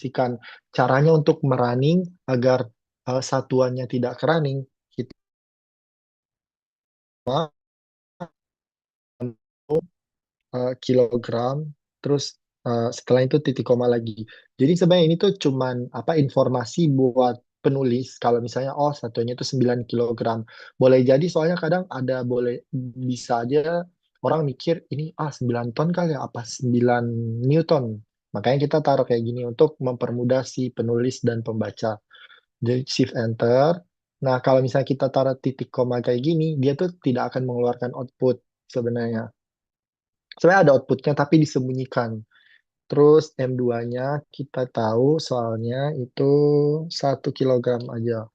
mendefinisikan caranya untuk merunning agar satuannya tidak kerunning, kita kilogram, terus setelah itu titik koma lagi. Jadi sebenarnya ini tuh cuman apa informasi buat penulis kalau misalnya oh satunya itu 9 kilogram. Boleh jadi soalnya kadang ada bisa aja orang mikir ini 9 ton kali ya, apa 9 Newton. Makanya kita taruh kayak gini untuk mempermudah si penulis dan pembaca. Jadi shift enter. Nah, kalau misalnya kita taruh titik koma kayak gini, dia tuh tidak akan mengeluarkan output sebenarnya. Sebenarnya ada outputnya tapi disembunyikan. Terus M2-nya kita tahu soalnya itu 1 kilogram aja.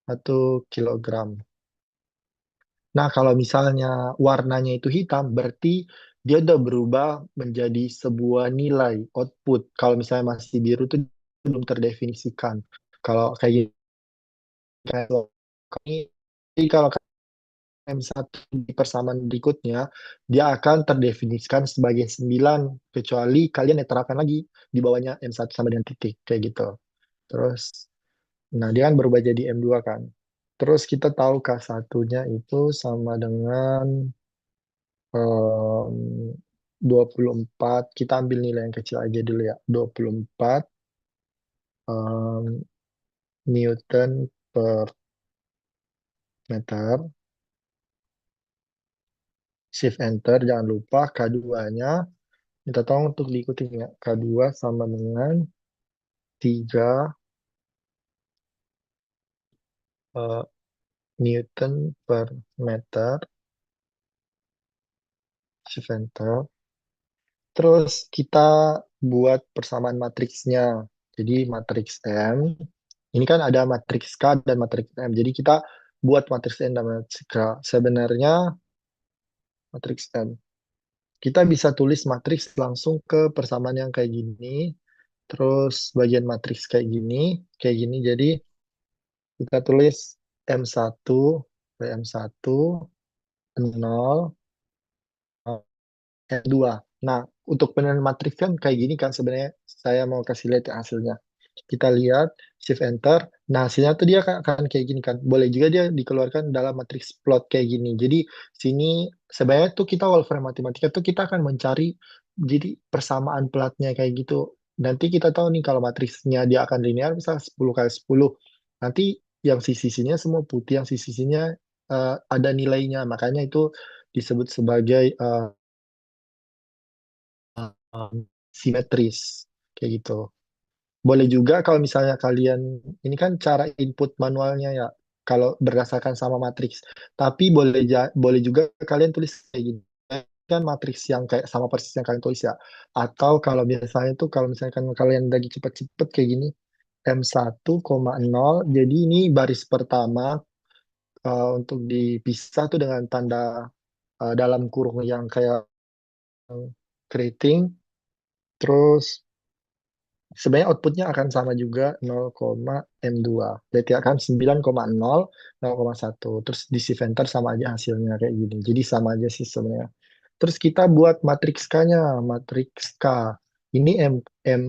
1 kilogram. Nah, kalau misalnya warnanya itu hitam, berarti dia udah berubah menjadi sebuah nilai output. Kalau misalnya masih biru itu belum terdefinisikan. Kalau kayak gini, kayak jadi kalau M1 di persamaan berikutnya, dia akan terdefinisikan sebagai 9, kecuali kalian netral lagi di bawahnya M1 sama dengan titik, kayak gitu. Terus, nah dia kan berubah jadi M2 kan. Terus kita tahu K1-nya itu sama dengan em, 24, kita ambil nilai yang kecil aja dulu ya, 24 em, Newton per meter. Shift Enter, jangan lupa K2-nya. Kita tahu untuk diikuti ya. K2 sama dengan 3 eh, Newton per meter. Shift Enter. Terus kita buat persamaan matriksnya. Jadi matriks M. Ini kan ada matriks K dan matriks M. Jadi kita buat matriks M dan matriks K. Sebenarnya matriks M. Kita bisa tulis matriks langsung ke persamaan yang kayak gini. Terus bagian matriks kayak gini. Jadi kita tulis M1, M1, 0, M2. Nah, untuk penilaian matriks kan kayak gini kan sebenarnya saya mau kasih lihat ya hasilnya. Kita lihat, shift enter. Nah, hasilnya tuh dia akan kayak gini kan. Boleh juga dia dikeluarkan dalam matriks plot kayak gini. Jadi, sini sebenarnya tuh kita Wolfram Matematika tuh kita akan mencari jadi persamaan platnya kayak gitu. Nanti kita tahu nih kalau matriksnya dia akan linear misal 10 kali 10. Nanti yang sisi-sisinya semua putih, yang sisi-sisinya ada nilainya. Makanya itu disebut sebagai simetris kayak gitu. Boleh juga kalau misalnya kalian ini kan cara input manualnya ya kalau berdasarkan sama matriks. Tapi boleh juga kalian tulis kayak gini. Kan matriks yang kayak sama persis yang kalian tulis ya. Atau kalau biasanya tuh kalau misalkan kalian lagi cepet-cepet kayak gini M1,0 jadi ini baris pertama untuk dipisah tuh dengan tanda dalam kurung yang kayak keriting. Terus sebenarnya outputnya akan sama juga 0,M2. Berarti akan 9,0, 0,1. Terus di Center sama aja hasilnya kayak gini. Jadi sama aja sih sebenarnya. Terus kita buat matriks K-nya, matriks K. Ini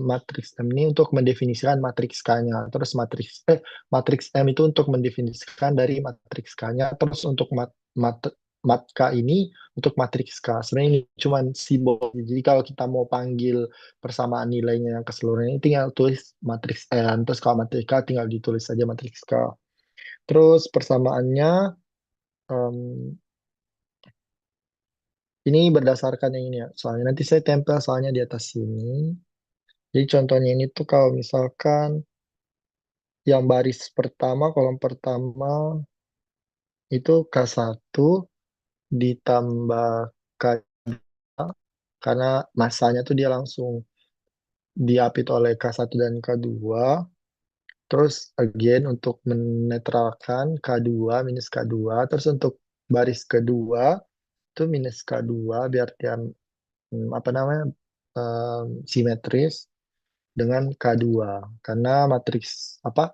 matriks M ini untuk mendefinisikan matriks K-nya. Terus matriks M itu untuk mendefinisikan dari matriks K-nya. Terus untuk mat K ini untuk matriks K. Sebenarnya ini cuma simbol. Jadi kalau kita mau panggil persamaan nilainya yang keseluruhan ini tinggal tulis matriks N. Terus kalau matriks K tinggal ditulis saja matriks K. Terus persamaannya em, ini berdasarkan yang ini ya. Soalnya nanti saya tempel soalnya di atas sini. Jadi contohnya ini tuh kalau misalkan yang baris pertama, kolom pertama itu K1 ditambah K2 karena masanya tuh dia langsung diapit oleh K1 dan K2. Terus again untuk menetralkan K2 minus K2. Terus untuk baris kedua itu minus K2 biar dia apa namanya simetris dengan K2 karena matriks apa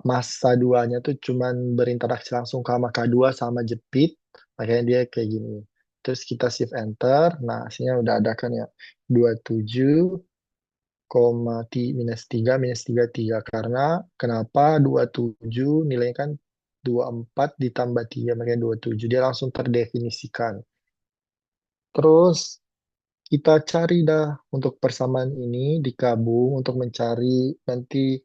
massa duanya tuh cuman berinteraksi langsung sama K2 sama jepit makanya dia kayak gini. Terus kita shift enter, nah hasilnya udah ada kan ya 27 minus 3, minus 3, 3. Karena kenapa 27 nilainya kan 24 ditambah 3, makanya 27. Dia langsung terdefinisikan. Terus kita cari dah untuk persamaan ini digabung untuk mencari nanti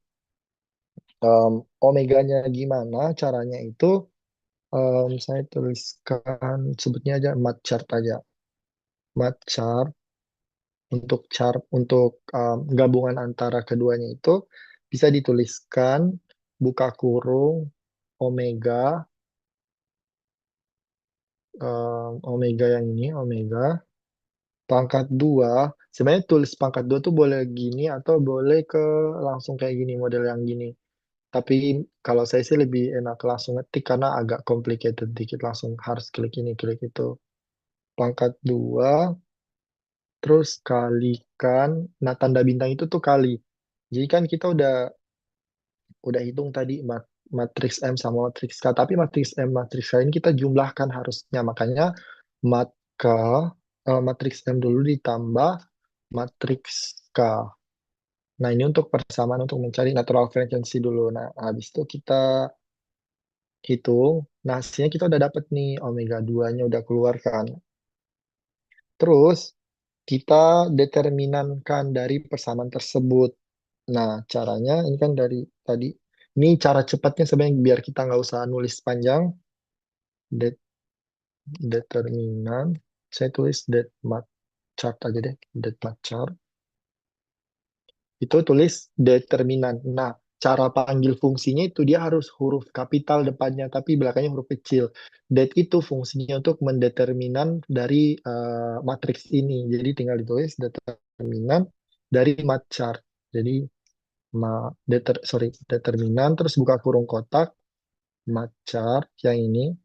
omeganya gimana caranya itu saya tuliskan sebutnya aja mat chart aja. Mat chart untuk gabungan antara keduanya itu bisa dituliskan buka kurung omega omega yang ini omega pangkat 2. Sebenarnya tulis pangkat 2 tuh boleh gini atau boleh ke langsung kayak gini model yang gini. Tapi kalau saya sih lebih enak langsung ngetik karena agak complicated dikit langsung harus klik ini klik itu. Pangkat 2 terus kalikan. Nah, tanda bintang itu tuh kali. Jadi kan kita udah hitung tadi matriks M sama matriks K, tapi matriks M matriks K ini kita jumlahkan harusnya. Makanya mat K matriks M dulu ditambah matriks K. Nah, ini untuk persamaan untuk mencari natural frequency dulu. Nah, habis itu kita hitung. Nah, hasilnya kita udah dapet nih omega 2-nya udah keluar kan. Terus kita determinankan dari persamaan tersebut. Nah, caranya ini kan dari tadi. Ini cara cepatnya sebenarnya biar kita nggak usah nulis panjang. Det- Determinan. Saya tulis det mat chart aja deh. Det mat chart. Itu tulis determinan. Nah, cara panggil fungsinya itu dia harus huruf kapital depannya, tapi belakangnya huruf kecil. Det itu fungsinya untuk mendeterminan dari matriks ini. Jadi tinggal ditulis determinan dari mat chart. Jadi determinan terus buka kurung kotak mat chart yang ini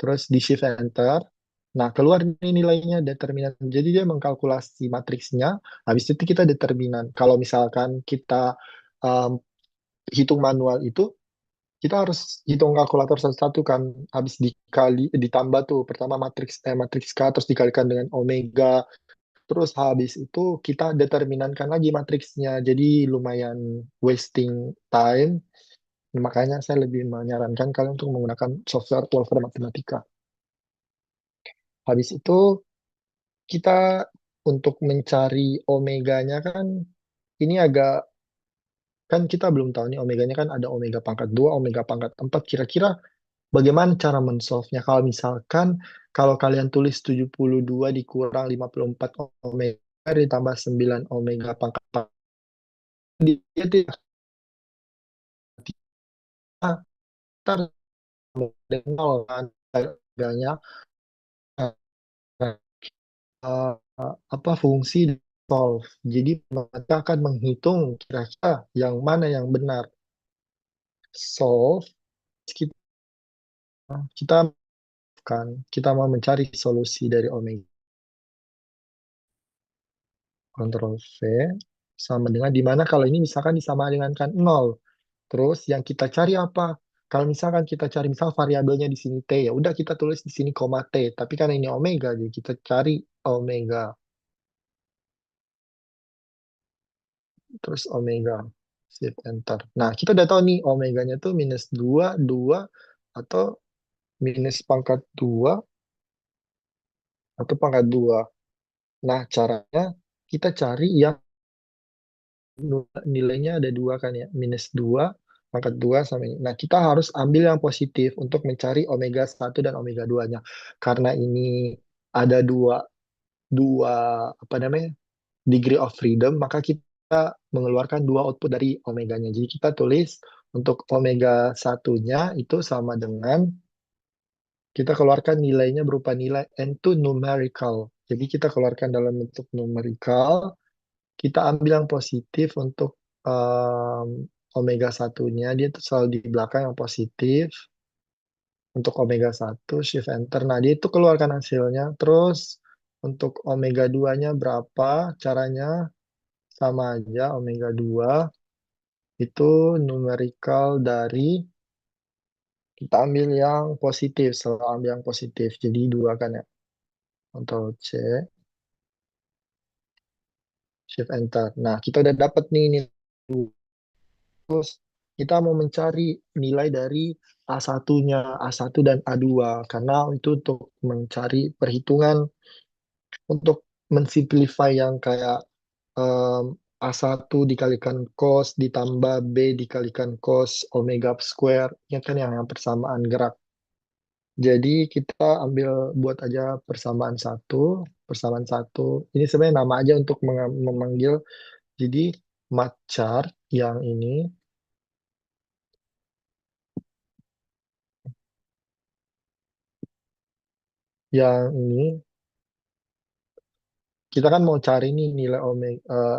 terus di shift enter. Nah, keluar nih nilainya determinan. Jadi dia mengkalkulasi matriksnya, habis itu kita determinan. Kalau misalkan kita um, hitung manual itu, kita harus hitung kalkulator satu-satu kan, habis dikali ditambah tuh pertama matriks K terus dikalikan dengan omega, terus habis itu kita determinankan lagi matriksnya. Jadi lumayan wasting time. Makanya saya lebih menyarankan kalian untuk menggunakan software Wolfram Matematika. Habis itu kita untuk mencari omeganya kan ini agak kan kita belum tahu nih omeganya kan ada omega pangkat 2 omega pangkat 4. Kira-kira bagaimana cara men-solve-nya? Kalau misalkan kalau kalian tulis 72 dikurang 54 omega ditambah 9 omega pangkat 4 dia tidak ntar nol kan harganya eh, apa fungsi solve. Jadi mereka akan menghitung kira-kira yang mana yang benar. Solve kita kita kan kita mau mencari solusi dari omega. Kontrol V sama dengan di mana kalau ini misalkan disama dengan kan nol. Terus yang kita cari apa? Kalau misalkan kita cari misal variabelnya di sini T, ya udah kita tulis di sini koma T. Tapi kan ini omega, jadi kita cari omega. Terus omega. Shift enter. Nah, kita udah tahu nih omeganya tuh minus 2 2 atau minus pangkat 2 atau pangkat 2. Nah, caranya kita cari yang nilainya ada dua kan ya, minus 2 pangkat 2 sama ini. Nah, kita harus ambil yang positif untuk mencari omega 1 dan omega 2-nya. Karena ini ada dua apa namanya? Degree of freedom, maka kita mengeluarkan dua output dari omeganya. Jadi kita tulis untuk omega satunya itu sama dengan kita keluarkan nilainya berupa nilai n2 numerical. Jadi kita keluarkan dalam bentuk numerical, kita ambil yang positif untuk omega satunya, dia tuh selalu di belakang yang positif. Untuk omega satu shift enter. Nah, dia itu keluarkan hasilnya. Terus untuk omega 2-nya berapa? Caranya sama aja omega 2 itu numerical dari kita ambil yang positif, selalu ambil yang positif. Jadi dua kan ya. Ctrl C, Shift enter. Nah, kita udah dapat nih nilai. Terus kita mau mencari nilai dari A1-nya, A1 dan A2 karena itu untuk mencari perhitungan untuk mensimplify yang kayak A1 dikalikan cos ditambah B dikalikan cos omega square, ya kan yang persamaan gerak. Jadi kita ambil buat aja persamaan satu, persamaan satu. Ini sebenarnya nama aja untuk memanggil. Jadi mat chart yang ini kita kan mau cari nih nilai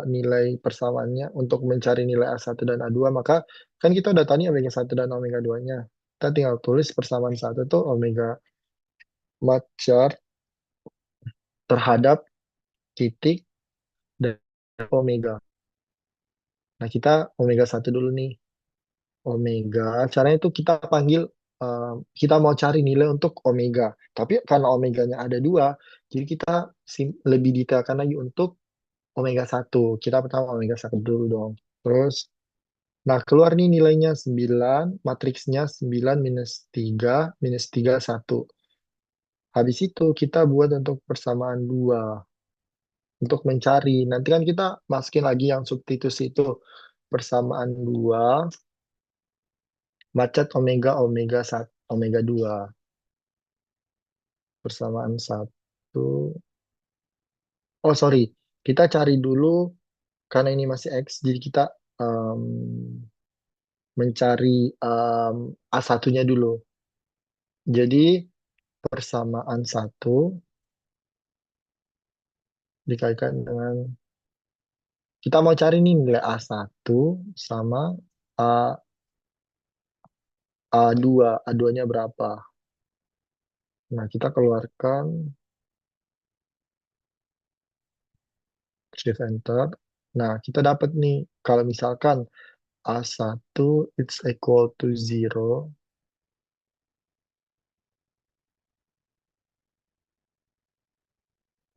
nilai persamaannya untuk mencari nilai A1 dan A2, maka kan kita udah tahu nih omega 1 dan omega 2-nya. Kita tinggal tulis persamaan satu tuh omega mat chart terhadap titik dan omega. Nah, kita omega satu dulu nih. Omega, caranya itu kita panggil, kita mau cari nilai untuk omega. Tapi karena omeganya ada dua, jadi kita lebih detailkan lagi untuk omega satu. Kita pertama omega satu dulu dong. Terus, nah keluar nih nilainya 9, matriksnya 9 minus 3 1. Habis itu kita buat untuk persamaan 2 untuk mencari. Nanti kan kita masukin lagi yang substitusi itu. Persamaan 2 macet omega omega 1 omega 2 persamaan satu. Oh sorry, kita cari dulu karena ini masih X, jadi kita em, mencari A1-nya dulu. Jadi persamaan satu dikalikan dengan, kita mau cari nih nilai A1 sama A, A2, A2-nya berapa. Nah, kita keluarkan shift enter. Nah, kita dapat nih kalau misalkan A1 it's equal to zero,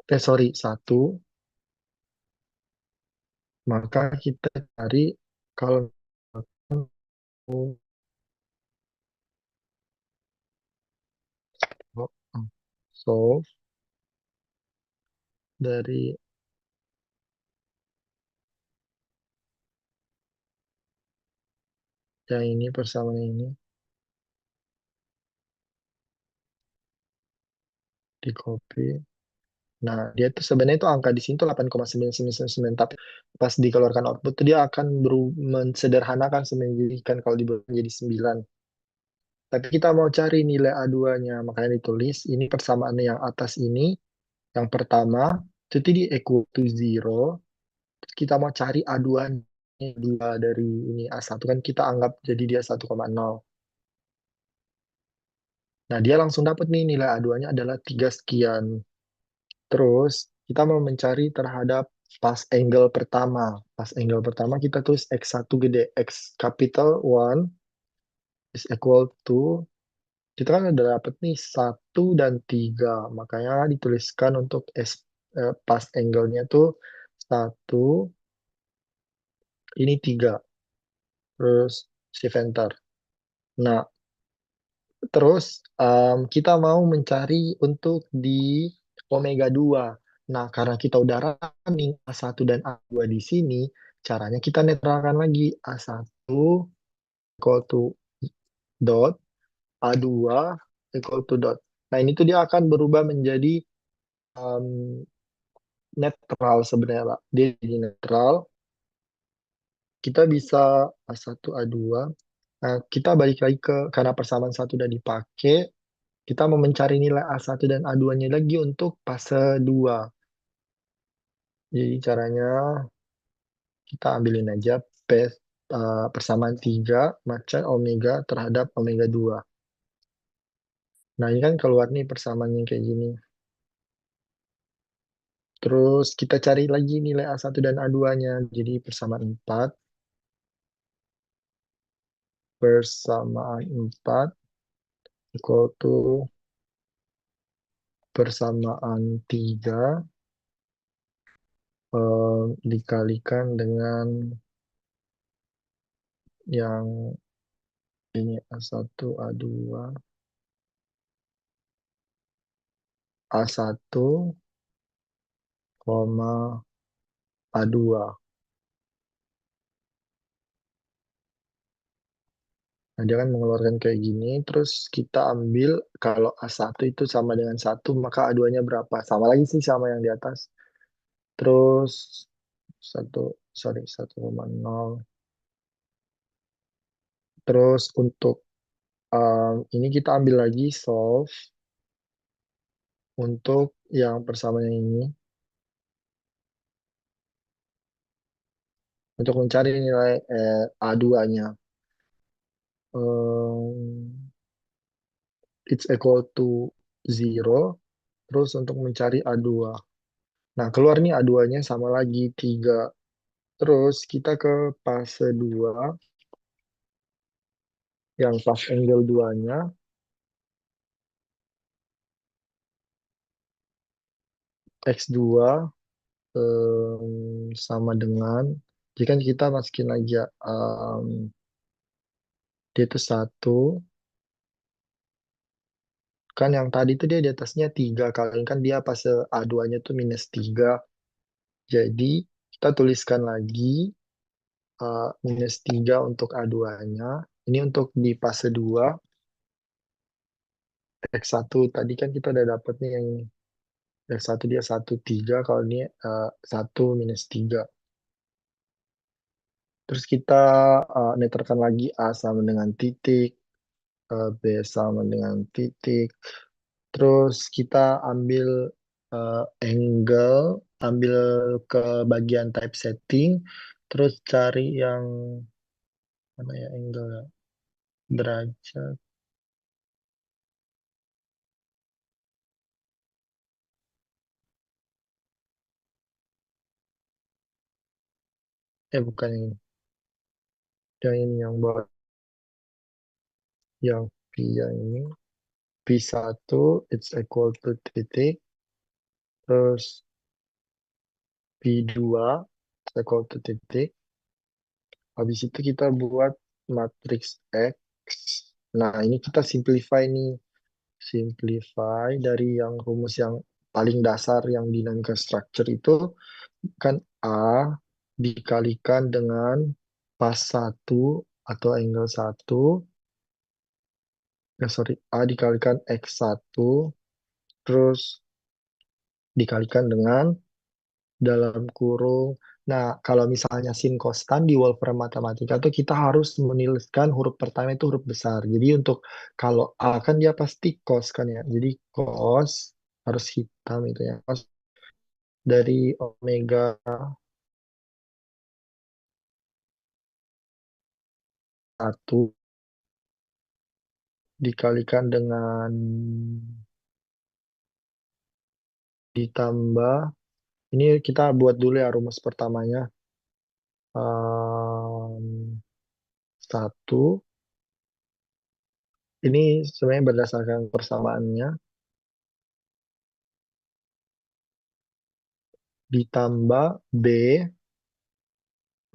sorry, satu, maka kita cari kalau solve dari yang ini persamaan ini di copy. Nah, dia tuh sebenarnya itu angka di sini tuh 8,999, tapi pas dikeluarkan output tuh dia akan mensederhanakan sebenarnya kan kalau dibuat menjadi 9. Tapi kita mau cari nilai A2-nya, makanya ditulis ini persamaan yang atas ini, yang pertama itu di equal to zero. Terus kita mau cari A2-nya, dua dari ini A1 kan kita anggap jadi dia 1,0. Nah, dia langsung dapat nih nilai A2-nya adalah 3 sekian. Terus kita mau mencari terhadap pas angle pertama. Pas angle pertama kita tulis X1 gede, X capital 1 is equal to, kita kan udah dapet nih 1 dan 3. Makanya dituliskan untuk pas angle-nya tuh 1, ini 3. Terus shift enter. Nah, terus kita mau mencari untuk di omega 2. Nah, karena kita udah running A1 dan A2 di sini, caranya kita netralkan lagi A1 equal to dot, A2 equal to dot. Nah, ini tuh dia akan berubah menjadi um, netral sebenarnya, Pak. Dia jadi netral. Kita bisa A1, A2. Nah, kita balik lagi ke, karena persamaan satu udah dipakai, kita mau mencari nilai A1 dan A2-nya lagi untuk fase 2. Jadi caranya kita ambilin aja persamaan 3 macan omega terhadap omega 2. Nah, ini kan keluar nih persamaannya kayak gini. Terus kita cari lagi nilai A1 dan A2-nya. Jadi persamaan 4, persamaan 4 equal to persamaan 3 dikalikan dengan yang ini A1, A2, A1, koma A2. Nah, dia kan mengeluarkan kayak gini, terus kita ambil kalau A1 itu sama dengan satu, maka A2-nya berapa? Sama lagi sih sama yang di atas. Terus satu, sorry, 1,0. Terus untuk ini kita ambil lagi solve untuk yang persamanya ini, untuk mencari nilai A2-nya. It's equal to zero. Terus untuk mencari A2. Nah, keluar nih A2-nya sama lagi 3. Terus kita ke fase 2 yang pas angle 2-nya, X2 sama dengan, jika kita masukin aja dia itu satu, kan yang tadi tuh dia di atasnya 3, kali ini kan dia fase A2-nya tuh -3. Jadi kita tuliskan lagi -3 untuk A2-nya. Ini untuk di fase 2 X1 tadi kan kita udah dapet nih yang ini. X1 dia 1,3, kalau ini 1 -3. Terus kita neterkan lagi A sama dengan titik, B sama dengan titik. Terus kita ambil angle, ambil ke bagian typesetting, terus cari yang mana ya angle ya? Derajat. Bukan yang ini. Yang ini yang bawah, yang P yang ini. P1 it's equal to titik, terus P2 it's equal to titik. Habis itu kita buat matriks X. Nah, ini kita simplify nih. Simplify dari yang rumus yang paling dasar yang dinamika structure itu kan A dikalikan dengan pas satu atau angle satu, sorry, A dikalikan X1, terus dikalikan dengan dalam kurung. Nah, kalau misalnya sin kostan di Wolfram Matematika tuh kita harus menuliskan huruf pertama itu huruf besar. Jadi untuk kalau A kan dia pasti cos kan ya. Jadi cos harus hitam itu ya. Cos dari omega 1 dikalikan dengan ditambah. Ini kita buat dulu ya rumus pertamanya. Satu. Ini sebenarnya berdasarkan persamaannya. Ditambah B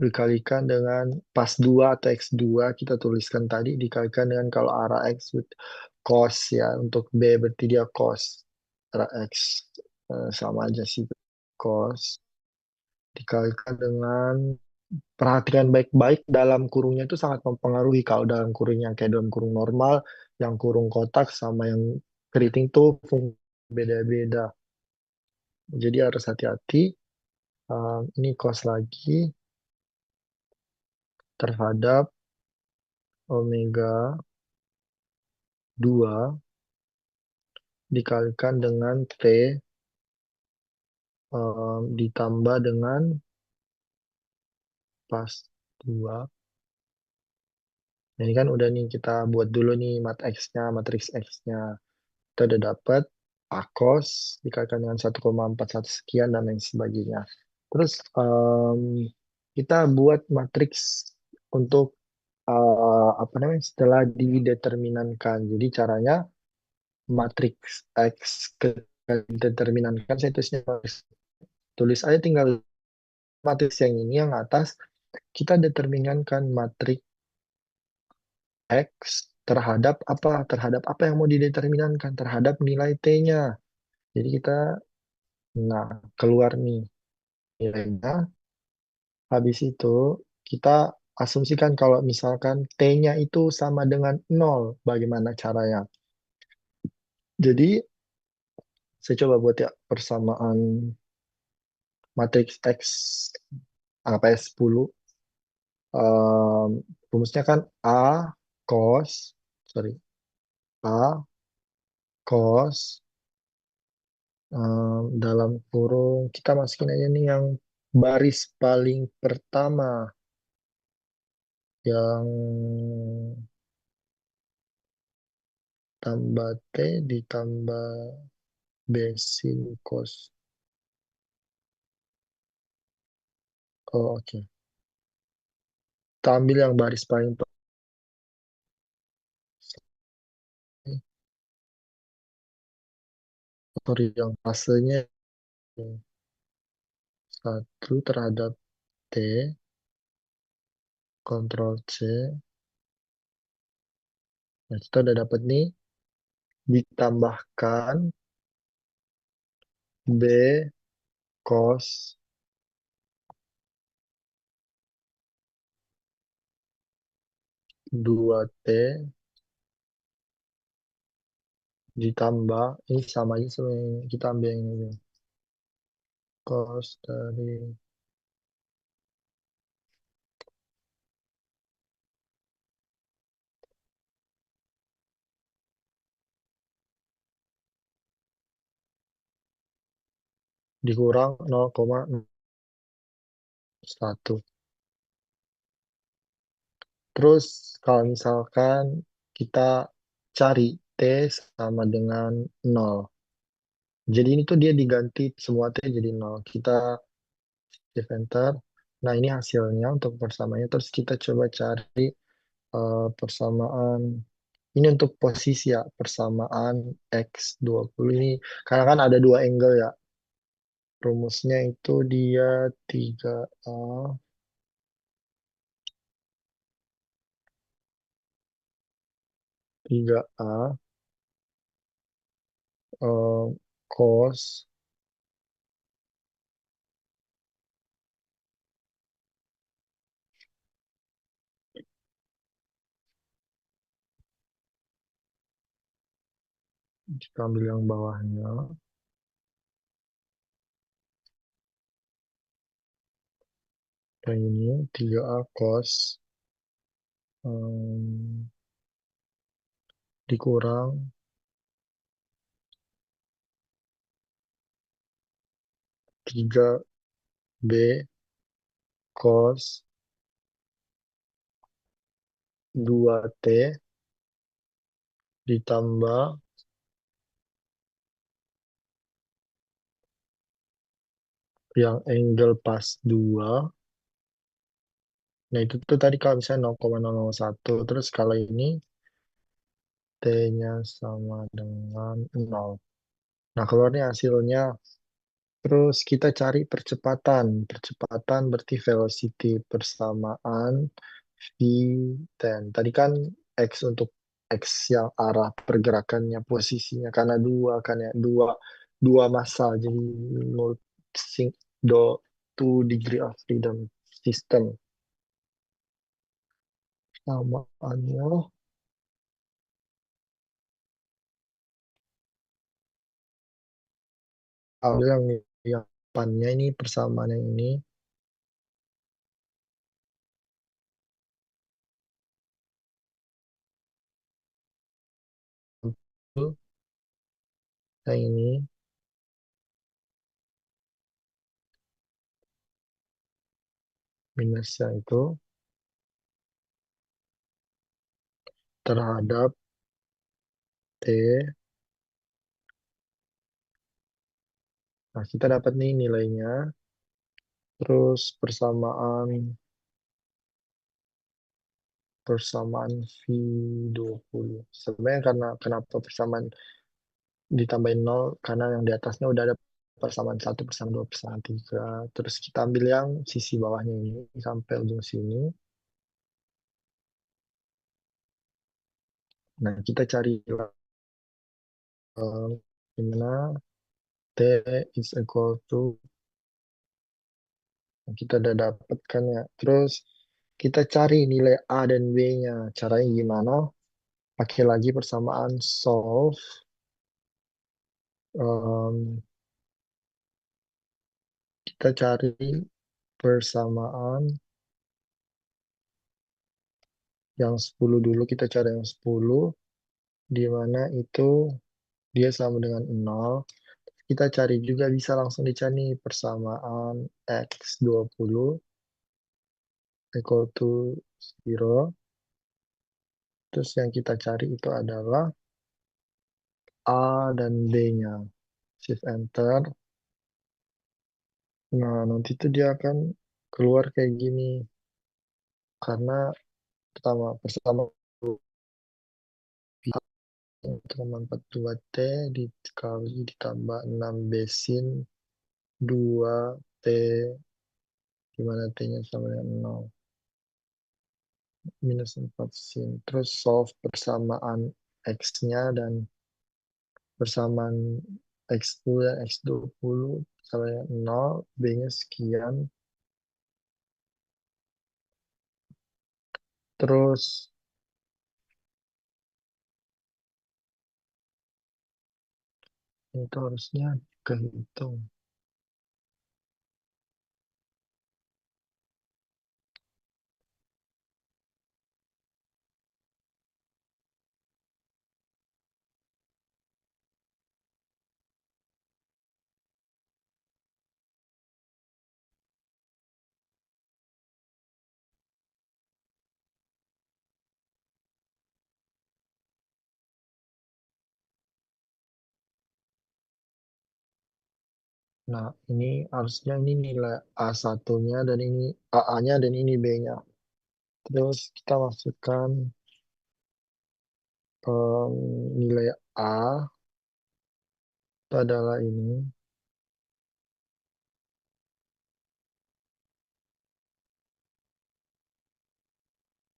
dikalikan dengan pas 2 atau X2 kita tuliskan tadi dikalikan dengan kalau arah X with cos ya, untuk B berarti dia cos arah X, sama aja sih, cos dikalikan dengan, perhatikan baik-baik dalam kurungnya itu sangat mempengaruhi. Kalau dalam kurung yang kayak dalam kurung normal, yang kurung kotak sama yang keriting tuh beda-beda, jadi harus hati-hati. Ini cos lagi terhadap omega 2 dikalikan dengan T, ditambah dengan pas 2. Nah, ini kan udah nih kita buat dulu nih X-nya, matriks X-nya. Kita udah dapat akos dikalikan dengan 1,41 sekian dan lain sebagainya. Terus kita buat matriks untuk apa namanya setelah dideterminankan. Jadi caranya matriks X ke determinankan, saya tulisnya tulis aja tinggal matriks yang ini yang atas, kita determinankan matriks X terhadap apa yang mau dideterminankan, terhadap nilai T-nya. Jadi kita, nah, keluar nih nilainya. Habis itu kita asumsikan kalau misalkan T-nya itu sama dengan nol, bagaimana caranya? Jadi saya coba buat ya persamaan matriks X apa ya 10. Rumusnya kan cos, sorry, A cos, dalam kurung, kita masukin aja nih yang baris paling pertama, yang tambah T ditambah B sin cos. Oh, oke. Kita ambil yang baris paling pertama, sorry, yang fasenya satu terhadap T, Ctrl C. Nah, kita udah dapat nih, ditambahkan B cos 2T ditambah, ini sama aja sama yang kita ambil yang ini. Cos dari dikurang 0,1. Terus kalau misalkan kita cari T sama dengan nol. Jadi ini tuh dia diganti semua T jadi nol. Kita shift enter. Nah, ini hasilnya untuk persamaannya. Terus kita coba cari persamaan. Ini untuk posisi ya, persamaan X20 ini. Karena kan ada dua angle ya. Rumusnya itu dia 3A, 3A cos, kita ambil yang bawahnya, yang ini 3A cos em, dikurang 3B cos 2T ditambah yang angle pas 2. Nah, itu tuh tadi kalau misalnya 0,001, terus kalau ini T-nya sama dengan 0. Nah, keluarnya hasilnya. Terus kita cari percepatan. Percepatan berarti velocity persamaan V10. Tadi kan X untuk X yang arah pergerakannya, posisinya. Karena dua kan ya, dua massa. Jadi do 2 degree of freedom system. Samaannya ambil yang depannya ini, persamaan yang ini. Yang ini minusnya itu terhadap T. Nah, kita dapat nih nilainya. Terus persamaan persamaan V20. Sebenarnya karena kenapa persamaan ditambahin nol, karena yang di atasnya udah ada persamaan satu, persamaan dua, persamaan tiga. Terus kita ambil yang sisi bawahnya ini sampai ujung sini. Nah, kita cari gimana T is equal to, nah, kita udah dapatkan ya. Terus kita cari nilai A dan B-nya. Caranya gimana? Pakai lagi persamaan solve. Em, kita cari persamaan yang 10 dulu. Kita cari yang 10, di mana itu dia sama dengan nol. Kita cari juga bisa langsung dicari persamaan X20 equal to 0. Terus yang kita cari itu adalah A dan B-nya. Shift Enter. Nah, nanti tuh dia akan keluar kayak gini. Karena pertama pertama 42T dikali ditambah 6 besin 2T, di mana T-nya sama dengan 0. Minus 4 sin. Terus solve persamaan X-nya dan persamaan X10 dan X20 sama dengan 0. B-nya sekian. Terus itu harusnya kehitung. Nah, ini harusnya ini nilai A1-nya dan ini AA-nya dan ini B-nya. Terus kita masukkan em, nilai A itu adalah ini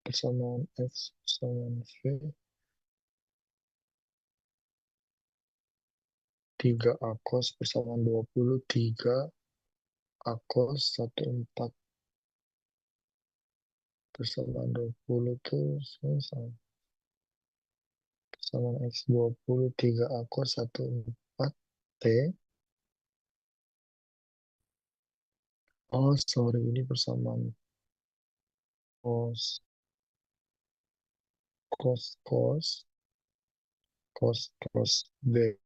persamaan X persamaan V 3 A cos persamaan 23 A cos 14 persamaan 20 itu sama persamaan X20 3 A cos 14 T. Oh, sorry, ini persamaan cos cos cos cos B.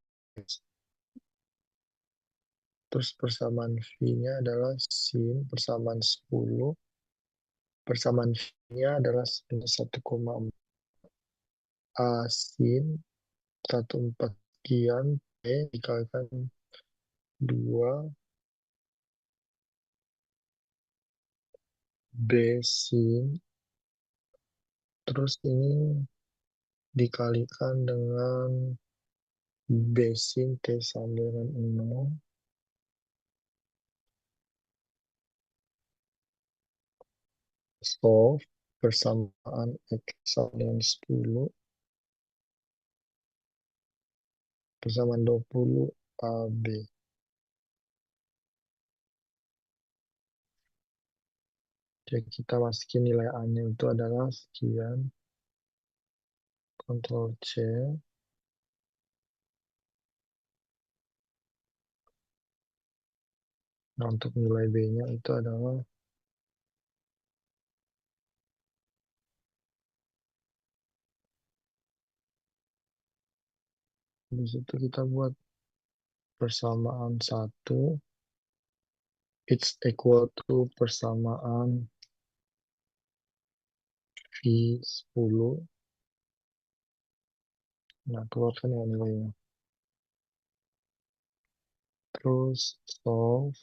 Terus persamaan V-nya adalah sin persamaan 10. Persamaan V-nya adalah minus 1,4 A sin 14 sekian T dikalikan 2 B sin. Terus ini dikalikan dengan B sin T sama dengan 0. Solve persamaan X sama dengan 10 persamaan 20 AB. Jadi kita masukin nilai A-nya itu adalah sekian. Ctrl C. Nah, untuk nilai B-nya itu adalah di situ kita buat persamaan satu, it's equal to persamaan V10. Nah, keluarkan ya nilainya. Terus solve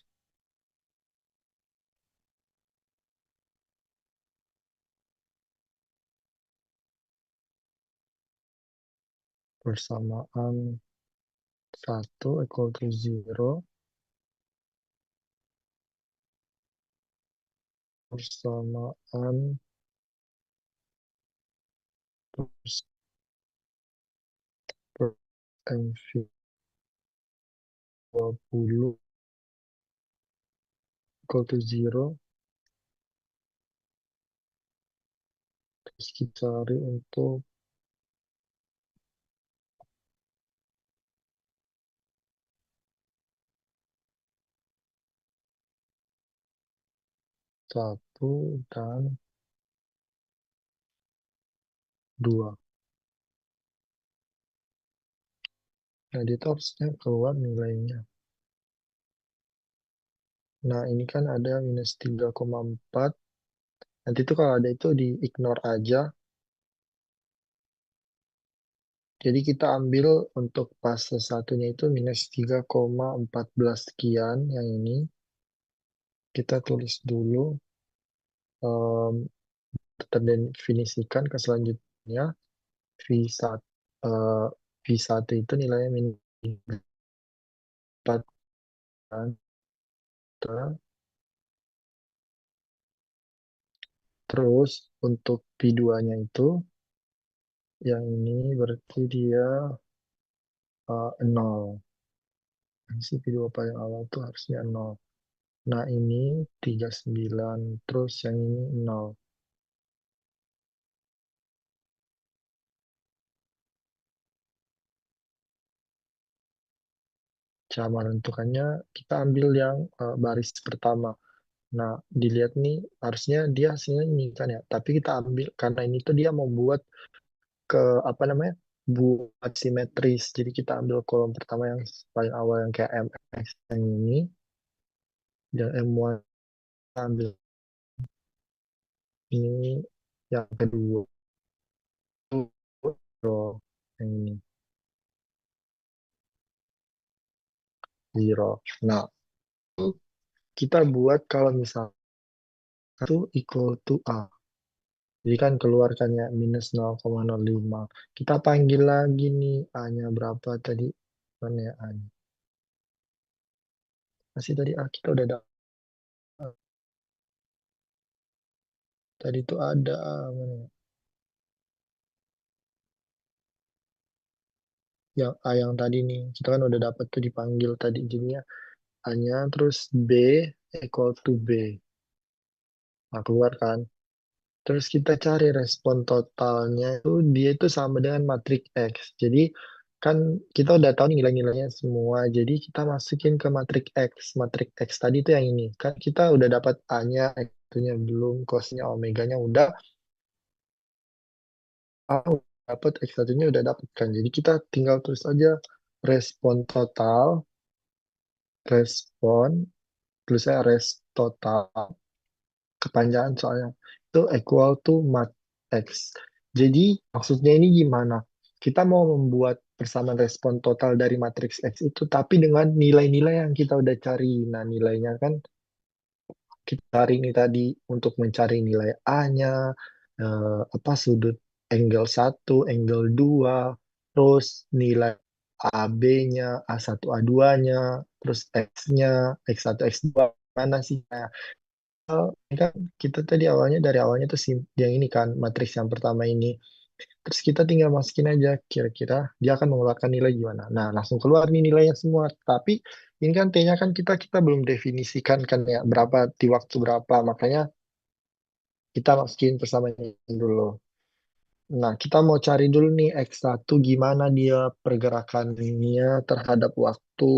persamaan satu equal to 0. persamaan pers per MV 20 equal to zero. Terus kita cari untuk satu dan dua. Nah, dia tuh harusnya keluar nilainya. Nah, ini kan ada minus 3,4. Nanti tuh kalau ada itu di ignore aja. Jadi kita ambil untuk fase satunya itu minus 3,14 sekian. Yang ini kita tulis dulu. em, Terdefinisikan ke selanjutnya. V1, eh, V1 itu nilainya minus 4 kan. Terus untuk P2-nya itu, yang ini berarti dia 0. Ini sih P2 paling awal tuh harusnya 0. Nah ini 39, terus yang ini 0. Cara menentukannya, kita ambil yang baris pertama. Nah, dilihat nih, harusnya dia hasilnya ini kan ya. Tapi kita ambil, karena ini tuh dia mau buat ke, apa namanya, buat simetris. Jadi kita ambil kolom pertama yang paling awal yang kayak MX yang ini. Dan M1 kita ambil ini yang kedua. Zero. Yang ini, zero. Nah, kita buat kalau misalnya itu equal to A. Jadi kan keluarkannya minus 0,05. Kita panggil lagi nih A-nya berapa tadi? Mana ya A-nya? Masih tadi A kita udah dapat. Tadi tuh ada A mana ya? Yang A yang tadi nih. Kita kan udah dapat tuh dipanggil tadi. Jadinya A-nya terus B equal to B. Nah, keluar kan? Terus kita cari respon totalnya itu dia itu sama dengan matriks X. Jadi kan kita udah tahu nih nilai-nilainya semua. Jadi kita masukin ke matriks X. Matriks X tadi itu yang ini. Kan kita udah dapat A-nya, X-nya belum, cos-nya, omeganya udah. A udah dapat, X1-nya udah dapat kan. Jadi kita tinggal tulis aja respon total, respon, tulisnya res total kepanjangan soalnya itu equal to mat X. Jadi maksudnya ini gimana? Kita mau membuat persamaan respon total dari matriks X itu tapi dengan nilai-nilai yang kita udah cari. Nah, nilainya kan kita cari ini tadi untuk mencari nilai A-nya, apa sudut angle satu, angle 2, terus nilai AB-nya, A1, A2-nya, terus X-nya, X1, X2 mana sih? Nah, ini kan kita tadi awalnya dari awalnya tuh yang ini kan matriks yang pertama ini. Terus kita tinggal masukin aja kira-kira dia akan mengeluarkan nilai gimana. Nah, langsung keluar nih nilainya semua. Tapi ini kan T-nya kan kita belum definisikan kan ya berapa di waktu berapa. Makanya kita masukin persamanya dulu. Nah, kita mau cari dulu nih X1 gimana dia pergerakannya terhadap waktu,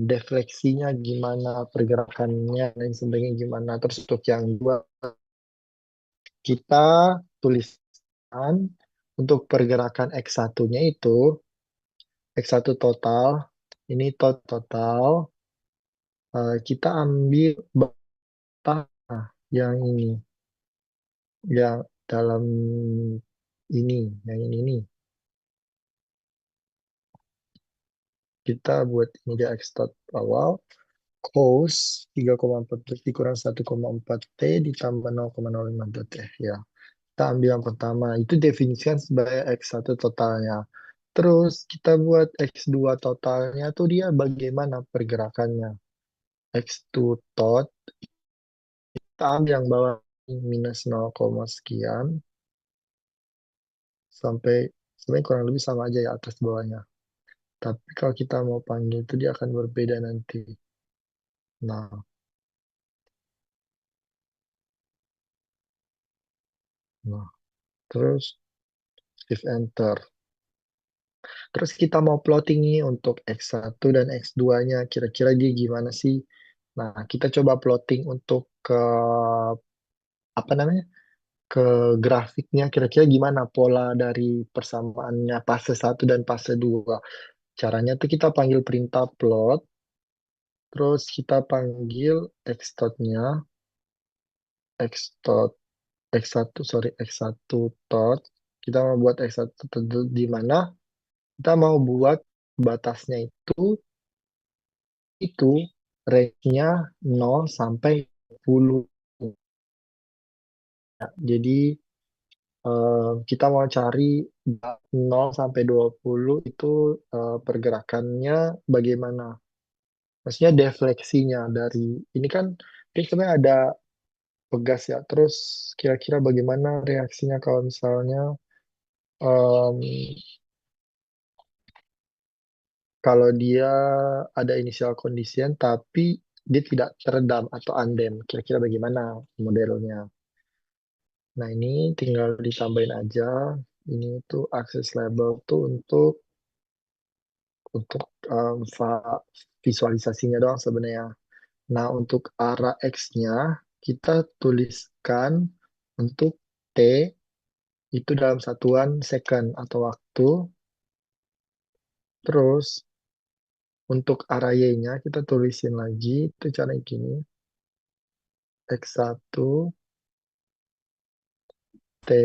defleksinya gimana, pergerakannya, dan sebagainya gimana. Terus untuk yang dua, kita tuliskan untuk pergerakan X1-nya itu, X1 total, ini total, kita ambil batang yang ini, yang dalam ini, yang ini nih. Kita buat ini dia X tot awal, cos 3,14 dikurang 1,4T ditambah 0,05 T. Ya, kita ambil yang pertama, itu definisikan sebagai X1 totalnya. Terus kita buat X2 totalnya tuh dia bagaimana pergerakannya. X2 tot kita ambil yang bawah minus 0, sekian sampai sebenarnya kurang lebih sama aja ya atas bawahnya. Tapi kalau kita mau panggil itu dia akan berbeda nanti. Nah, nah, terus shift enter. Terus kita mau plotting nih untuk X1 dan X2-nya. Kira-kira dia gimana sih? Nah, kita coba plotting untuk ke apa namanya? Ke grafiknya kira-kira gimana pola dari persamaannya fase 1 dan fase 2. Caranya tuh kita panggil perintah plot, terus kita panggil Xtot-nya, Xtot, X1, sorry, X1 tot. Kita mau buat X1 tot di mana? Kita mau buat batasnya itu range-nya 0 sampai 10. Jadi kita mau cari 0 sampai 20 itu pergerakannya bagaimana? Maksudnya defleksinya dari ini kan ini sebenarnya ada pegas ya. Terus kira-kira bagaimana reaksinya kalau misalnya em, kalau dia ada initial condition tapi dia tidak teredam atau undamp. Kira-kira bagaimana modelnya? Nah, ini tinggal ditambahin aja. Ini tuh access label tuh untuk visualisasinya doang sebenarnya. Nah, untuk arah X-nya kita tuliskan untuk T itu dalam satuan second atau waktu. Terus untuk arah Y-nya kita tulisin lagi itu cara gini. X1 T,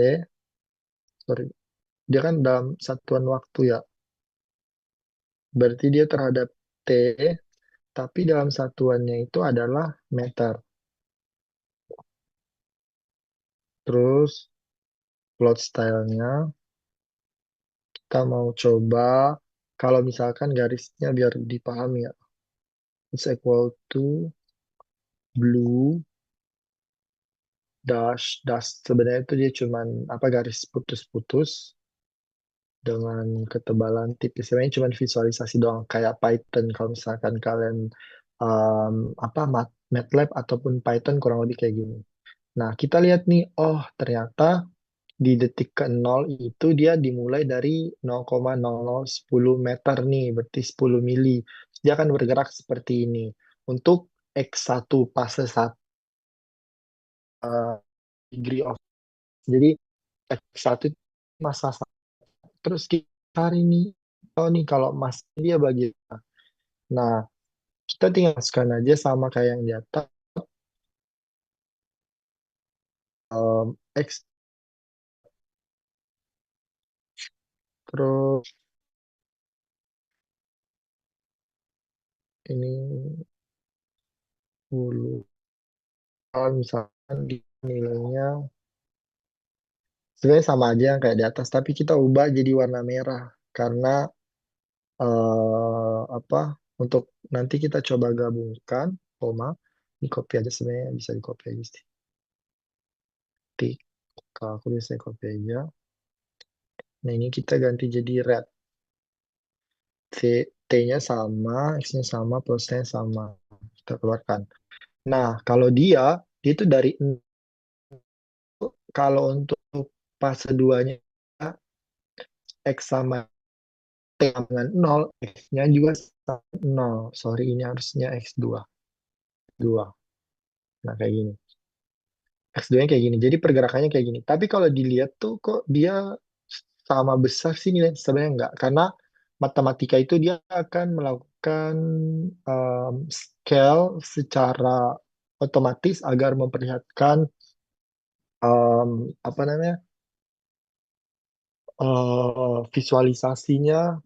sorry, dia kan dalam satuan waktu ya. Berarti dia terhadap T, tapi dalam satuannya itu adalah meter. Terus plot style-nya kita mau coba kalau misalkan garisnya biar dipahami ya. It's equal to blue dash sebenarnya itu dia cuman apa garis putus-putus dengan ketebalan tipis. Sebenarnya cuman visualisasi doang kayak Python kalau misalkan kalian apa MATLAB ataupun Python kurang lebih kayak gini. Nah, kita lihat nih, oh ternyata di detik ke nol itu dia dimulai dari 0,0010 meter nih, berarti 10 mili. Dia akan bergerak seperti ini. Untuk X1 fase 1 degree of. Jadi X1 itu masa satu. Terus kita cari nih, oh nih kalau mas dia bagaimana. Nah, kita tinggal masukkan aja sama kayak yang di atas. X terus ini 10. Kalau misalkan di nilainya sebenarnya sama aja yang kayak di atas, tapi kita ubah jadi warna merah karena apa? Untuk nanti kita coba gabungkan, koma, ini copy aja sebenarnya bisa di copy aja sih. Tik, kalau aku biasanya copy aja. Nah ini kita ganti jadi red. T-nya sama, X-nya sama, plusnya sama. Kita keluarkan. Nah, kalau dia itu dari kalau untuk fase 2-nya X sama T dengan 0, X-nya juga sama 0. Sorry, ini harusnya X2. 2. Nah, kayak gini. X2-nya kayak gini. Jadi pergerakannya kayak gini. Tapi kalau dilihat tuh kok dia sama besar sih nilai? Sebenarnya enggak. Karena matematika itu dia akan melakukan scale secara otomatis agar memperlihatkan apa namanya visualisasinya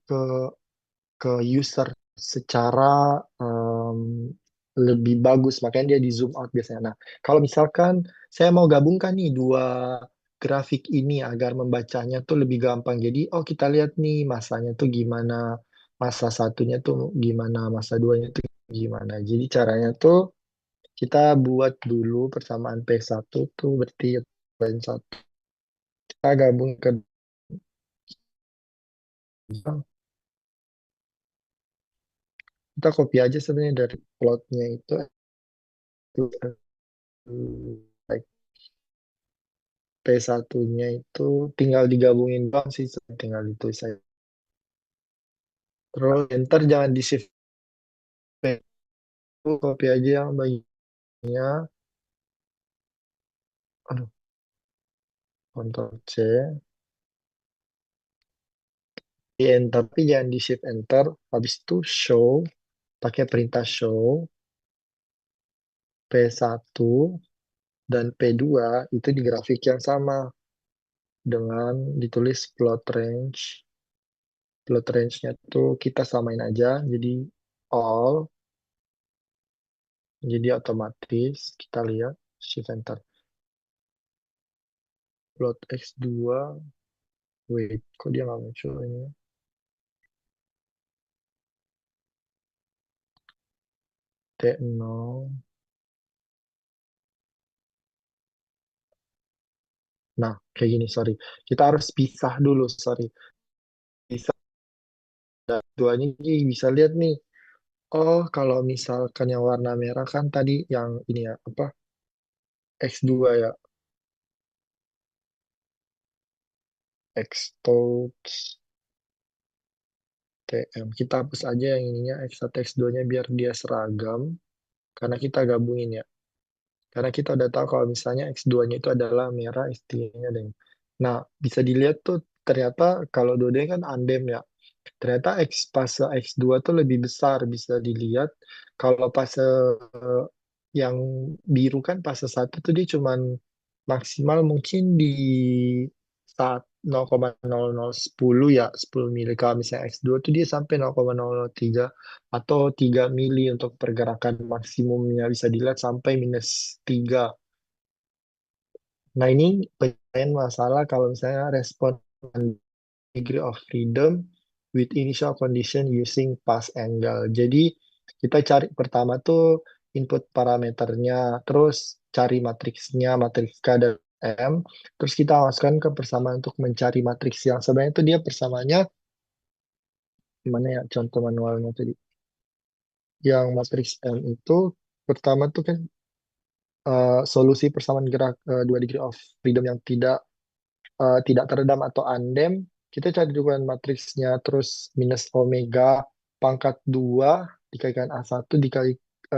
ke user secara lebih bagus. Makanya dia di zoom out biasanya. Nah, kalau misalkan saya mau gabungkan nih dua grafik ini agar membacanya tuh lebih gampang. Jadi, oh kita lihat nih masanya tuh gimana, masa satunya tuh gimana, masa duanya tuh gimana. Jadi caranya tuh Kita buat dulu persamaan P1 tuh berarti P1. Kita gabung ke kita copy aja sebenarnya dari plotnya itu like P1-nya itu tinggal digabungin doang sih, tinggal itu saya. Terus enter jangan di shift P, copy aja yang bagiannya. Aduh, Ctrl C, di enter tapi jangan di shift enter. Habis itu show, pakai perintah show P1 dan P2 itu di grafik yang sama dengan ditulis plot range. Plot range-nya tuh kita samain aja jadi all, jadi otomatis kita lihat shift enter. Plot X2, wait, kok dia nggak muncul ini? T0. Nah, kayak gini, sorry. Kita harus pisah dulu, sorry. Pisah duanya, jadi bisa lihat nih. Oh, kalau misalkan yang warna merah kan tadi yang ini ya, apa? X2 ya, Xtones TM. Kita hapus aja yang ininya X1, X2-nya biar dia seragam. Karena kita gabungin ya. Karena kita udah tahu kalau misalnya X2-nya itu adalah merah, X3-nya deng. Nah, bisa dilihat tuh ternyata kalau dua-duanya kan andem ya. Ternyata fase X2 tuh lebih besar, bisa dilihat. Kalau fase yang biru kan fase satu tuh dia cuman maksimal mungkin di saat 0,0010 ya, 10 mili. Kalau misalnya X2 tuh dia sampai 0,003 atau 3 mili untuk pergerakan maksimumnya, bisa dilihat sampai -3. Nah, ini penilaian masalah kalau misalnya respon degree of freedom with initial condition using path angle. Jadi kita cari pertama tuh input parameternya, terus cari matriksnya, matriks K dan M, terus kita masukkan ke persamaan untuk mencari matriks yang sebenarnya itu dia persamaannya gimana ya contoh manualnya tadi. Yang matriks M itu pertama tuh kan solusi persamaan gerak dua degree of freedom yang tidak teredam atau andem, kita cari dukungan matriksnya, terus minus omega pangkat 2 dikalikan A1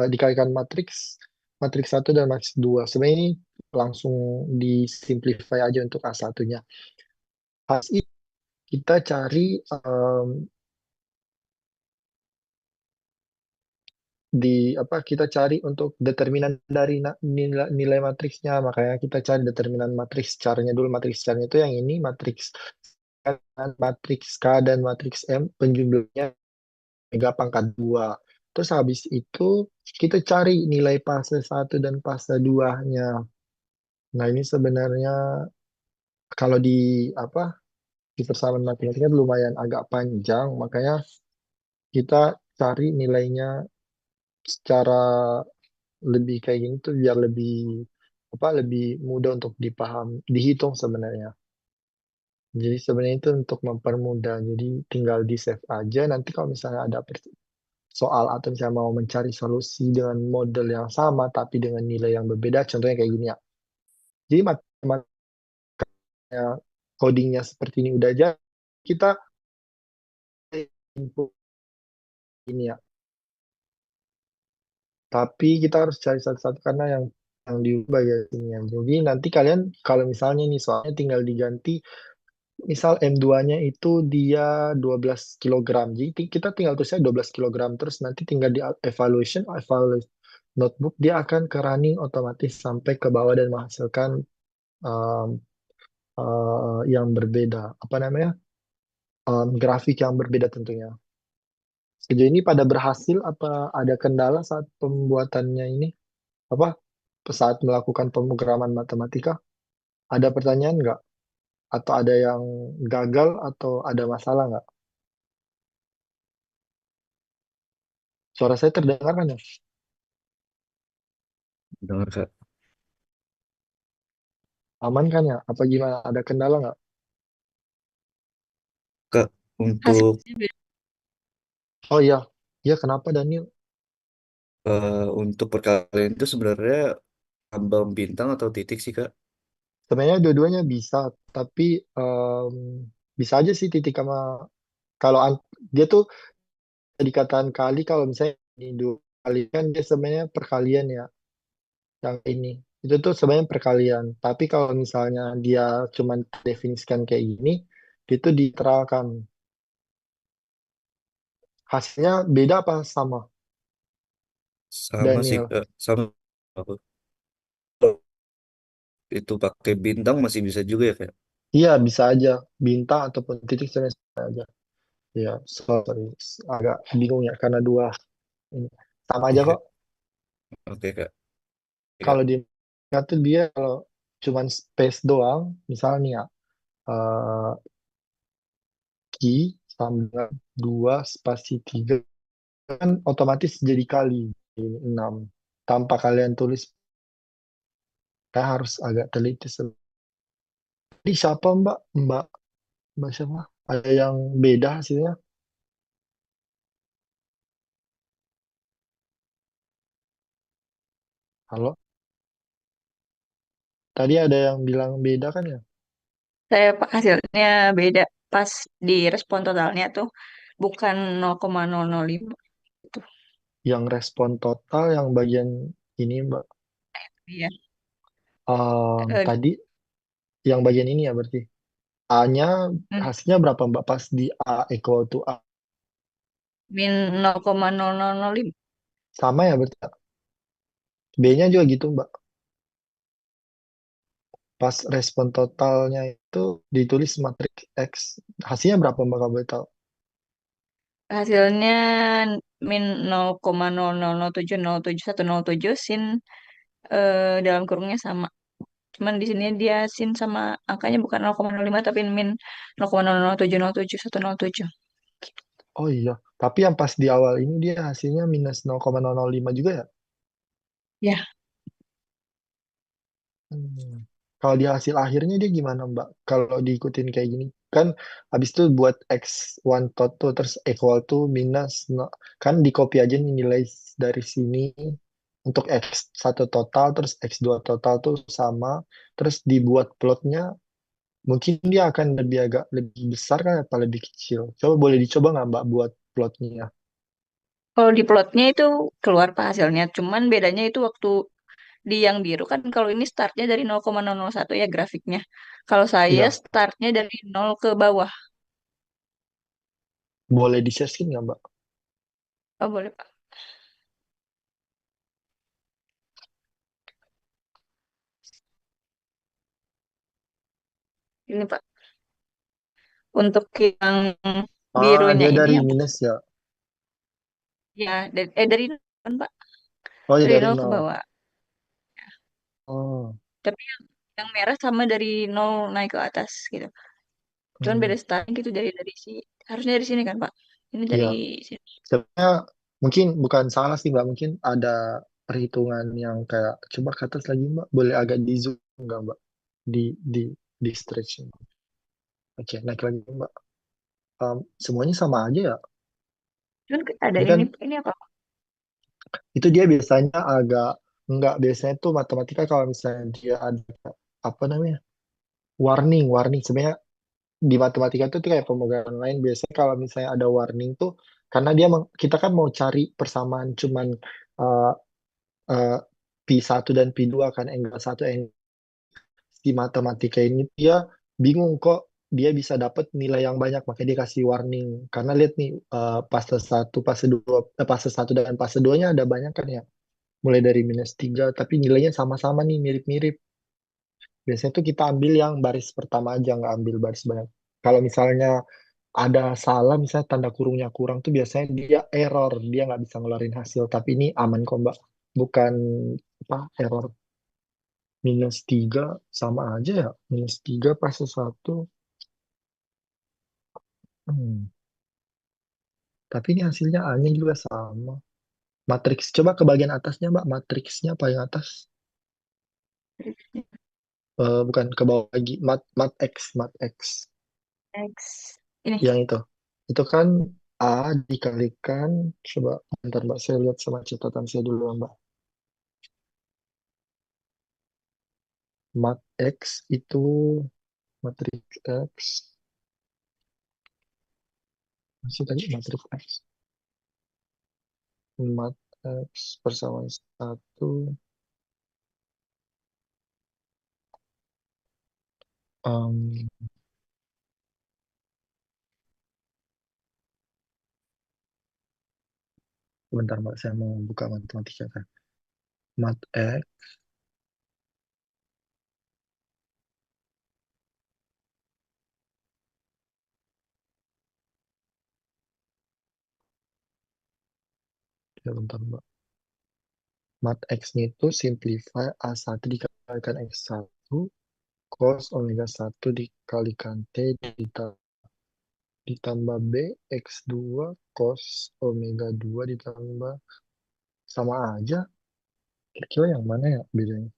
dikalikan matriks matriks 1 dan matriks 2. Sebenarnya ini langsung disimplify aja untuk A1-nya. Hasil kita cari kita cari untuk determinan dari nilai matriksnya, makanya kita cari determinan matriks. Caranya dulu, matriks caranya itu yang ini, matriks K dan matriks M penjumlahnya mega pangkat 2. Terus habis itu kita cari nilai fase satu dan fase 2-nya. Nah, ini sebenarnya kalau apa di persamaan matematika lumayan agak panjang, makanya kita cari nilainya secara lebih kayak gini tuh biar lebih mudah untuk dihitung sebenarnya. Jadi sebenarnya itu untuk mempermudah. Jadi tinggal di save aja. Nanti kalau misalnya ada soal atau misalnya mau mencari solusi dengan model yang sama tapi dengan nilai yang berbeda, contohnya kayak gini ya. Jadi matematika codingnya seperti ini udah aja, kita input ini ya. Tapi kita harus cari satu-satu karena yang diubah ya ini ya. Jadi nanti kalian kalau misalnya nih soalnya tinggal diganti. Misal M2-nya itu dia 12 kilogram. Jadi kita tinggal tulisnya 12 kilogram. Terus nanti tinggal di evaluate notebook, dia akan ke running otomatis sampai ke bawah dan menghasilkan um, yang berbeda. Apa namanya? Grafik yang berbeda tentunya. Sejauh ini pada berhasil apa ada kendala saat pembuatannya ini? Apa? Saat melakukan pemrograman matematika? Ada pertanyaan nggak? Atau ada yang gagal atau ada masalah nggak? Suara saya terdengar kan ya? Dengar Kak. Aman kan ya? Apa gimana? Ada kendala nggak? Kak, untuk Hasilnya beda. Oh iya, iya kenapa Daniel? untuk perkalian itu sebenarnya ambang bintang atau titik sih Kak? Sebenarnya dua-duanya bisa, tapi bisa aja sih titik sama kalau dia tuh dikatakan kali kalau misalnya ini dua kali kan dia sebenarnya perkalian ya. Yang ini itu tuh sebenarnya perkalian. Tapi kalau misalnya dia cuman definisikan kayak gini, itu diterangkan hasilnya beda apa sama Sama sih Daniel? Kak, sama aku. Itu pakai bintang masih bisa juga ya Kak? Iya bisa aja bintang ataupun titik sebenarnya sama aja. Ya, sorry, agak bingung ya karena dua ini sama aja Iya, kok. oke Kak. Iya, Kalau di tuh dia kalau cuman space doang, misalnya ya key sama dengan dua spasi tiga kan otomatis jadi kali ini enam. Tanpa kalian tulis, kan harus agak teliti. Di siapa Mbak? Mbak Mbak siapa? Ada yang beda hasilnya? Halo? Tadi ada yang bilang beda kan ya? Saya hasilnya beda pas di respon totalnya tuh bukan 0,005 itu. Yang respon total yang bagian ini Mbak. Iya. Eh, Tadi yang bagian ini ya berarti. A-nya hmm, hasilnya berapa Mbak pas di A equal to A? min 0,0005. Sama ya berarti. B-nya juga gitu Mbak. Pas respon totalnya itu ditulis matriks X. Hasilnya berapa Mbak kalau boleh tahu? Hasilnya min 0,00070707 sin dalam kurungnya sama. Cuman di sini dia sin sama angkanya bukan 0,05 tapi min 0,00707107. Oh iya, tapi yang pas di awal ini dia hasilnya minus 0,005 juga ya? Ya, Hmm. Kalau di hasil akhirnya dia gimana Mbak? Kalau diikutin kayak gini, kan habis itu buat X1 toto terus equal to minus, kan di copy aja nih nilai dari sini untuk X1 total terus X2 total tuh sama, terus dibuat plotnya, mungkin dia akan lebih agak lebih besar kan atau lebih kecil? Coba boleh dicoba nggak Mbak buat plotnya? kalau di plotnya itu keluar pak hasilnya. Cuman bedanya itu waktu di yang biru kan kalau ini startnya dari 0,001 ya grafiknya. Kalau saya Iya, startnya dari 0 ke bawah. boleh di-share nggak Mbak? Oh boleh pak. Ini pak. Untuk yang Ah, birunya dia ini dari yang minus ya? ya dari 0 kan pak. Oh ya Dari dari 0 ke nol. bawah. Oh, Tapi yang merah sama dari 0 naik ke atas gitu. Cuman hmm, beda starting gitu dari si harusnya dari sini kan pak. Ini dari iya. sini. Sebenarnya mungkin bukan salah sih Mbak, mungkin ada perhitungan yang kayak coba ke atas lagi Mbak, boleh agak di zoom nggak Mbak? Di di di stretch. Oke, naik lagi Mbak. Semuanya sama aja ya. Cuman ada Ini kan ini apa? itu dia biasanya agak enggak, biasanya tuh matematika kalau misalnya dia ada apa namanya? Warning, warning sebenarnya di matematika itu tuh kayak pemrograman lain biasanya kalau misalnya ada warning tuh karena dia kita kan mau cari persamaan cuman uh, uh, Pi 1 dan Pi 2 kan angle satu angle di matematika ini dia bingung kok dia bisa dapat nilai yang banyak makanya dia kasih warning karena lihat nih fase 1 fase 1 dan fase 2-nya ada banyak kan ya mulai dari -3 tapi nilainya sama-sama nih mirip-mirip. Biasanya tuh kita ambil yang baris pertama aja, nggak ambil baris banyak. Kalau misalnya ada salah, misalnya tanda kurungnya kurang tuh biasanya dia error, dia nggak bisa ngeluarin hasil. Tapi ini aman kok Mbak, bukan apa error. -3 sama aja ya, -3 fase 1. Hmm. Tapi ini hasilnya A-nya juga sama. Matriks. Coba ke bagian atasnya, Mbak. Matriksnya paling atas. Bukan ke bawah lagi. Mat X, mat X. X. Ini. Yang itu. Itu kan A dikalikan. Coba, bentar Mbak. Saya lihat sama catatan saya dulu, Mbak. Mat X itu matriks X. Masih tadi matriks X. Mat X persamaan satu. em, Bentar Mbak, saya mau buka matematika kan. Mat X, ya bentar Mbak. Mat X-nya itu simplify A1 dikalikan X1 cos omega 1 dikalikan T ditambah B X2 cos omega 2 ditambah sama aja. Kira-kira yang mana ya bedanya?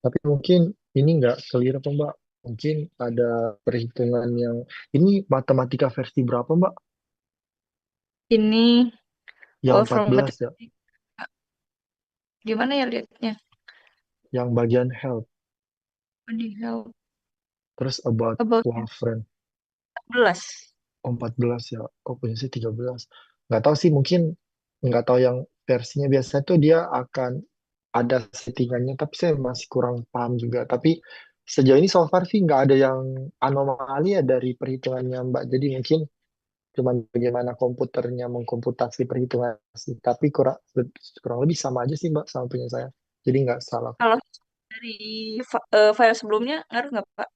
Tapi mungkin ini nggak clear apa Mbak? Mungkin ada perhitungan yang ini matematika versi berapa Mbak? Ini Yang from 14 ya, gimana ya lihatnya? yang bagian help. Di help Terus about about Wolfram. 14. Oh, 14 ya. Oh, punya sih 13. Nggak tahu sih, mungkin nggak tahu yang versinya biasanya tuh dia akan ada settingannya, tapi saya masih kurang paham juga. Tapi sejauh ini so far sih nggak ada yang anomali ya dari perhitungannya Mbak. Jadi mungkin cuman bagaimana komputernya mengkomputasi perhitungan sih. Tapi kurang kurang lebih sama aja sih Mbak sama punya saya. Jadi nggak salah Kalau dari file sebelumnya ngaruh nggak Pak?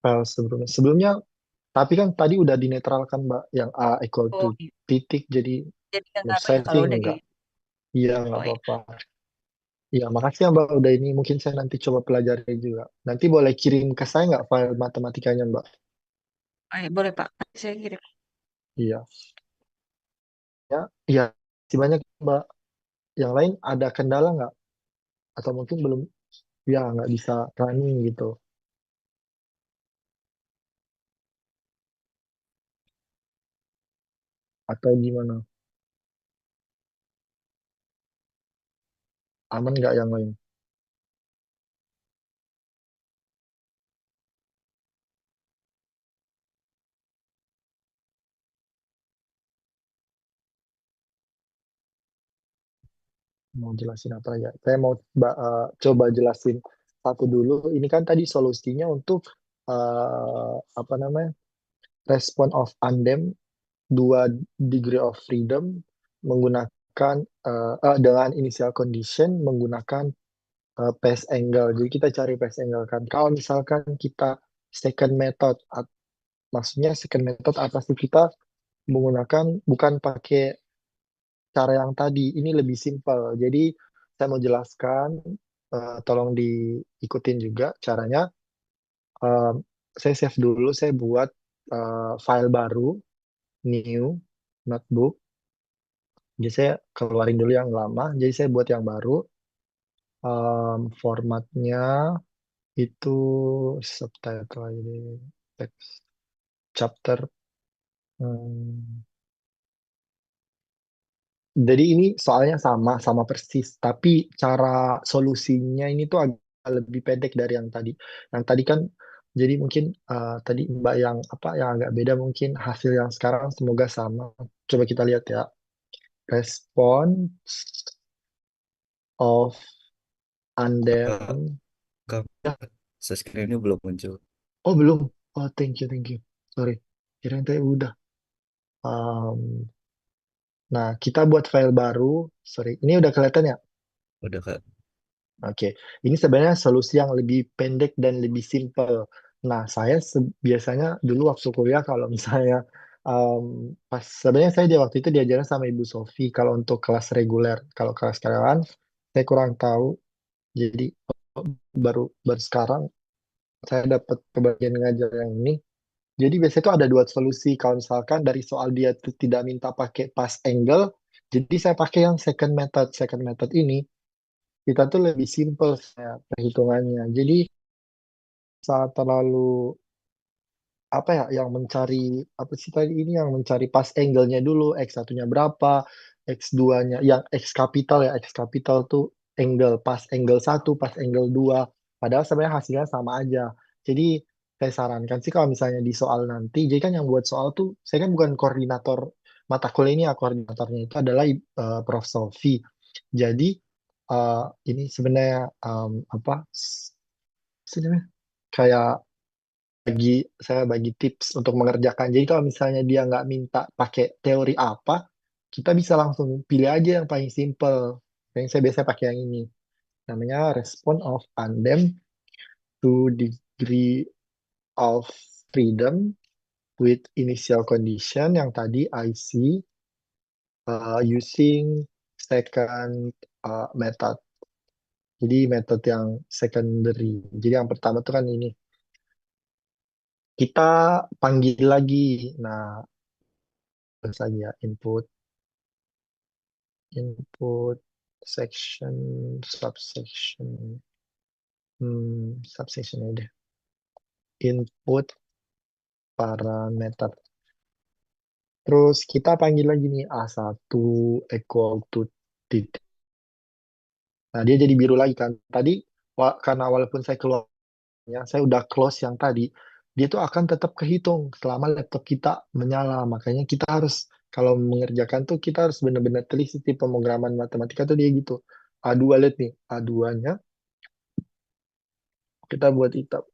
file sebelumnya. Sebelumnya, tapi kan tadi udah dinetralkan Mbak, yang A equal to Oh, iya. titik. Jadi Jadi nggak menurut ngaruh ya saya sih kalau udah di. enggak. Iya, nggak Oh ya. apa-apa. Iya, makasih ya Mbak udah ini. Mungkin saya nanti coba pelajari juga. Nanti boleh kirim ke saya nggak file matematikanya Mbak? Oh, ya, boleh Pak. Nanti saya kirim. Iya. Ya, iya. Masih banyak Mbak. Yang lain ada kendala nggak? Atau mungkin belum, ya nggak bisa running gitu. Atau gimana? Aman nggak yang lain? Mau jelasin apa ya? Saya mau coba jelasin satu dulu. Ini kan tadi solusinya untuk apa namanya? Respon of undamp dua degree of freedom menggunakan dengan initial condition menggunakan phase angle. Jadi kita cari phase angle kan. Kalau misalkan kita second method, maksudnya second method apa sih, kita menggunakan bukan pakai cara yang tadi. Ini lebih simpel. Jadi saya mau jelaskan, tolong diikutin juga caranya. Eh, saya save dulu, saya buat file baru, new notebook. Jadi saya keluarin dulu yang lama, jadi saya buat yang baru. Formatnya itu subtitle ini, text chapter. Hmm, jadi ini soalnya sama persis, tapi cara solusinya ini tuh agak lebih pendek dari yang tadi. Yang tadi kan, jadi mungkin tadi Mbak yang apa yang agak beda, mungkin hasil yang sekarang semoga sama. Coba kita lihat ya, response of Kakak, undamp. Ya, kakak, screen-nya belum muncul. oh belum. Oh, thank you, thank you. Sorry. Kirain tadi udah. Um, nah, kita buat file baru. Sorry, ini udah kelihatan ya? Udah Kak. Oke. Ini sebenarnya solusi yang lebih pendek dan lebih simple. Nah, saya biasanya dulu waktu kuliah kalau misalnya pas sebenarnya saya di waktu itu diajarin sama Ibu Sofi kalau untuk kelas reguler. Kalau kelas karyawan, saya kurang tahu. Jadi baru baru sekarang saya dapat kebagian ngajar yang ini. Jadi biasanya itu ada dua solusi. Kalau misalkan dari soal dia tuh tidak minta pakai pas angle, Jadi saya pakai yang second method. Second method ini kita tuh lebih simple saya perhitungannya. Jadi saat terlalu apa ya yang mencari apa sih tadi ini yang mencari pas angle-nya dulu x satunya berapa x 2-nya yang x kapital ya x kapital tuh angle pas angle satu pas angle dua padahal sebenarnya hasilnya sama aja jadi saya sarankan sih kalau misalnya di soal nanti jadi kan yang buat soal tuh saya kan bukan koordinator mata kuliah ini ya koordinatornya itu adalah Prof Sofi jadi eh, ini sebenarnya apa sebenarnya kayak bagi saya bagi tips untuk mengerjakan. Jadi kalau misalnya dia nggak minta pakai teori apa, kita bisa langsung pilih aja yang paling simple. Yang saya biasa pakai yang ini. Namanya response of undem to degree of freedom with initial condition yang tadi IC using second method. Jadi metode yang secondary. Jadi yang pertama tuh kan ini. Kita panggil lagi. Nah, terus lagi ya input input section subsection subsection ini deh input parameter terus kita panggil lagi nih A1 equal to titik nah dia jadi biru lagi kan tadi karena walaupun saya keluar saya udah close yang tadi dia tuh akan tetap kehitung selama laptop kita menyala makanya kita harus kalau mengerjakan tuh kita harus benar-benar teliti pemrograman matematika tuh dia gitu A2 lihat nih A2-nya kita buat hitam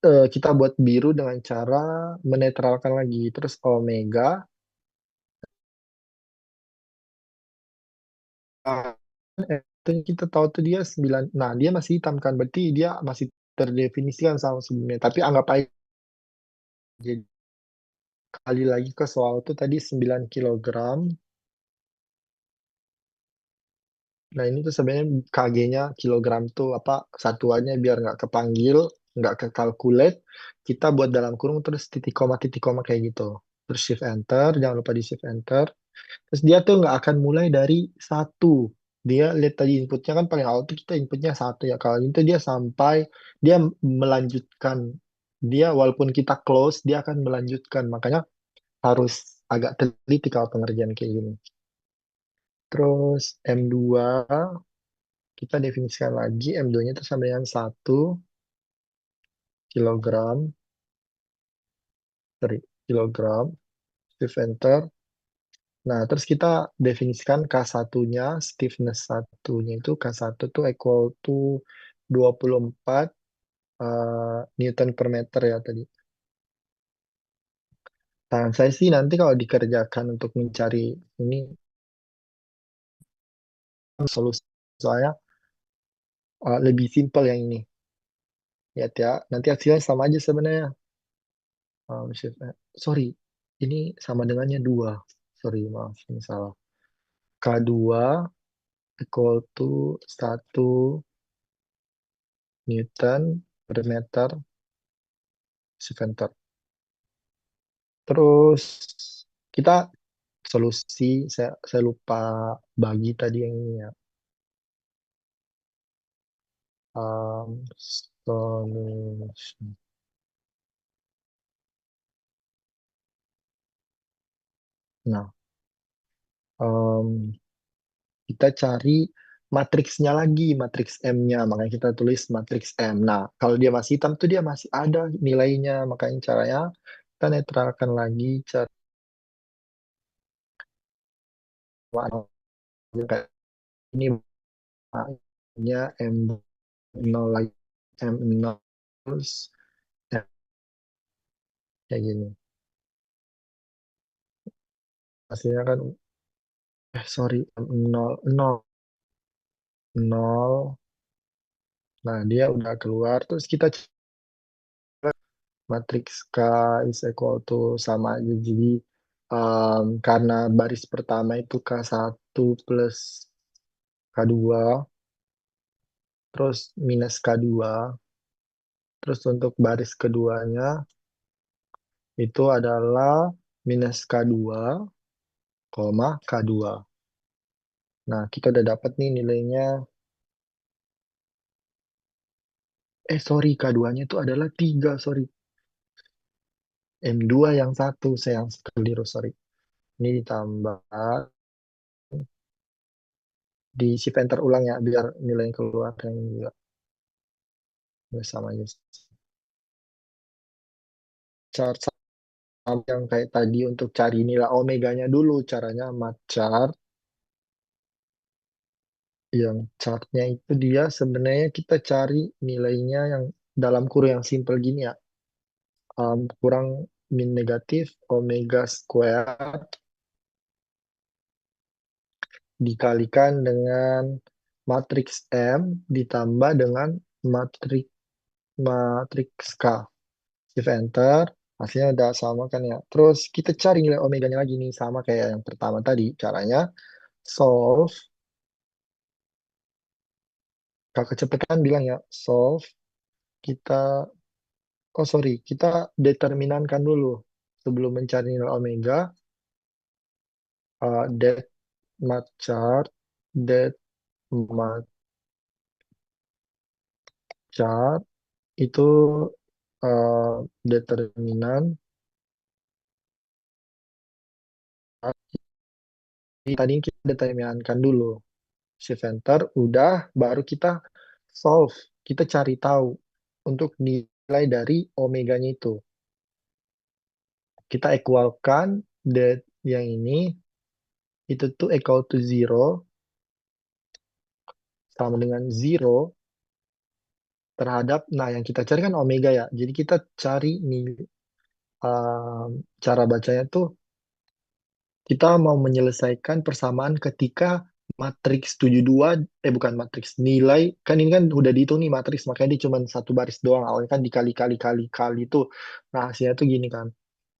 kita buat biru dengan cara menetralkan lagi. Terus omega, itu kita tahu tuh dia 9. Nah, dia masih hitam kan. Berarti dia masih terdefinisikan sama sebelumnya. Tapi anggap aja jadi kali lagi ke soal tuh tadi 9 kilogram. Nah, ini tuh sebenarnya KG-nya kilogram tuh apa satuannya biar nggak kepanggil, nggak ke calculate. Kita buat dalam kurung terus titik koma kayak gitu. Terus shift enter, jangan lupa di shift enter. Terus dia tuh nggak akan mulai dari satu. Dia lihat tadi inputnya kan paling awal tuh kita inputnya satu ya. Kalau itu dia sampai dia melanjutkan. Dia walaupun kita close, dia akan melanjutkan. Makanya harus agak teliti kalau pengerjaan kayak gini. Terus M2 kita definisikan lagi M2-nya itu sama dengan 1 kilogram, sorry, kilogram, shift enter. Nah, terus kita definisikan K1-nya, stiffness satunya itu K1 tuh equal to 24 Newton per meter ya tadi. Nah, saya sih nanti kalau dikerjakan untuk mencari ini solusi saya lebih simpel yang ini. Lihat ya, nanti hasilnya sama aja sebenarnya. Sorry, ini sama dengannya 2. Sorry, maaf, ini salah. K2 equal to 1 Newton per meter Center. Terus kita solusi saya lupa bagi tadi yang ini ya. Solution. Nah, em, kita cari matriksnya lagi, matriks M-nya. Makanya kita tulis matriks M. Nah, kalau dia masih hitam tuh dia masih ada nilainya. Makanya caranya kita netralkan lagi cara kayak ini nya M0 lagi M0 terus ya, kayak gini. Hasilnya kan sorry nol nol nol. Nah, dia udah keluar. Terus kita cek matriks K is equal to sama aja. Jadi karena baris pertama itu K1 plus K2, terus minus K2. Terus untuk baris keduanya itu adalah minus K2, koma K2. Nah, kita udah dapat nih nilainya. Sorry, K2-nya itu adalah 3, sorry. M2 yang satu, saya yang keliru, sorry. Ini ditambah di shift enter ulang ya, biar nilai yang keluar yang juga sama aja. Chart sama yang kayak tadi untuk cari nilai omeganya dulu, caranya sama chart. Yang chartnya itu dia sebenarnya kita cari nilainya yang dalam kurung yang simple gini ya. Kurang min negatif omega square dikalikan dengan matriks M ditambah dengan matriks matriks K. Shift enter, hasilnya udah sama kan ya. Terus kita cari nilai omeganya lagi nih, sama kayak yang pertama tadi. Caranya solve, Kak kecepatan bilang ya, solve, kita, oh sorry, kita determinankan dulu. Sebelum mencari nilai omega, that mat chart, that mat chart, itu determinan. Tadi kita determinankan dulu. Shift enter, udah, baru kita solve. Kita cari tahu untuk nilai dari omeganya itu. Kita equalkan that yang ini, itu tuh equal to zero, sama dengan zero terhadap, nah yang kita cari kan omega ya. Jadi kita cari nih, cara bacanya tuh, kita mau menyelesaikan persamaan ketika matriks 72, bukan matriks, nilai, kan ini kan udah dihitung nih matriks, makanya dia cuma satu baris doang, awalnya kan dikali-kali-kali-kali itu. Nah, hasilnya tuh gini kan,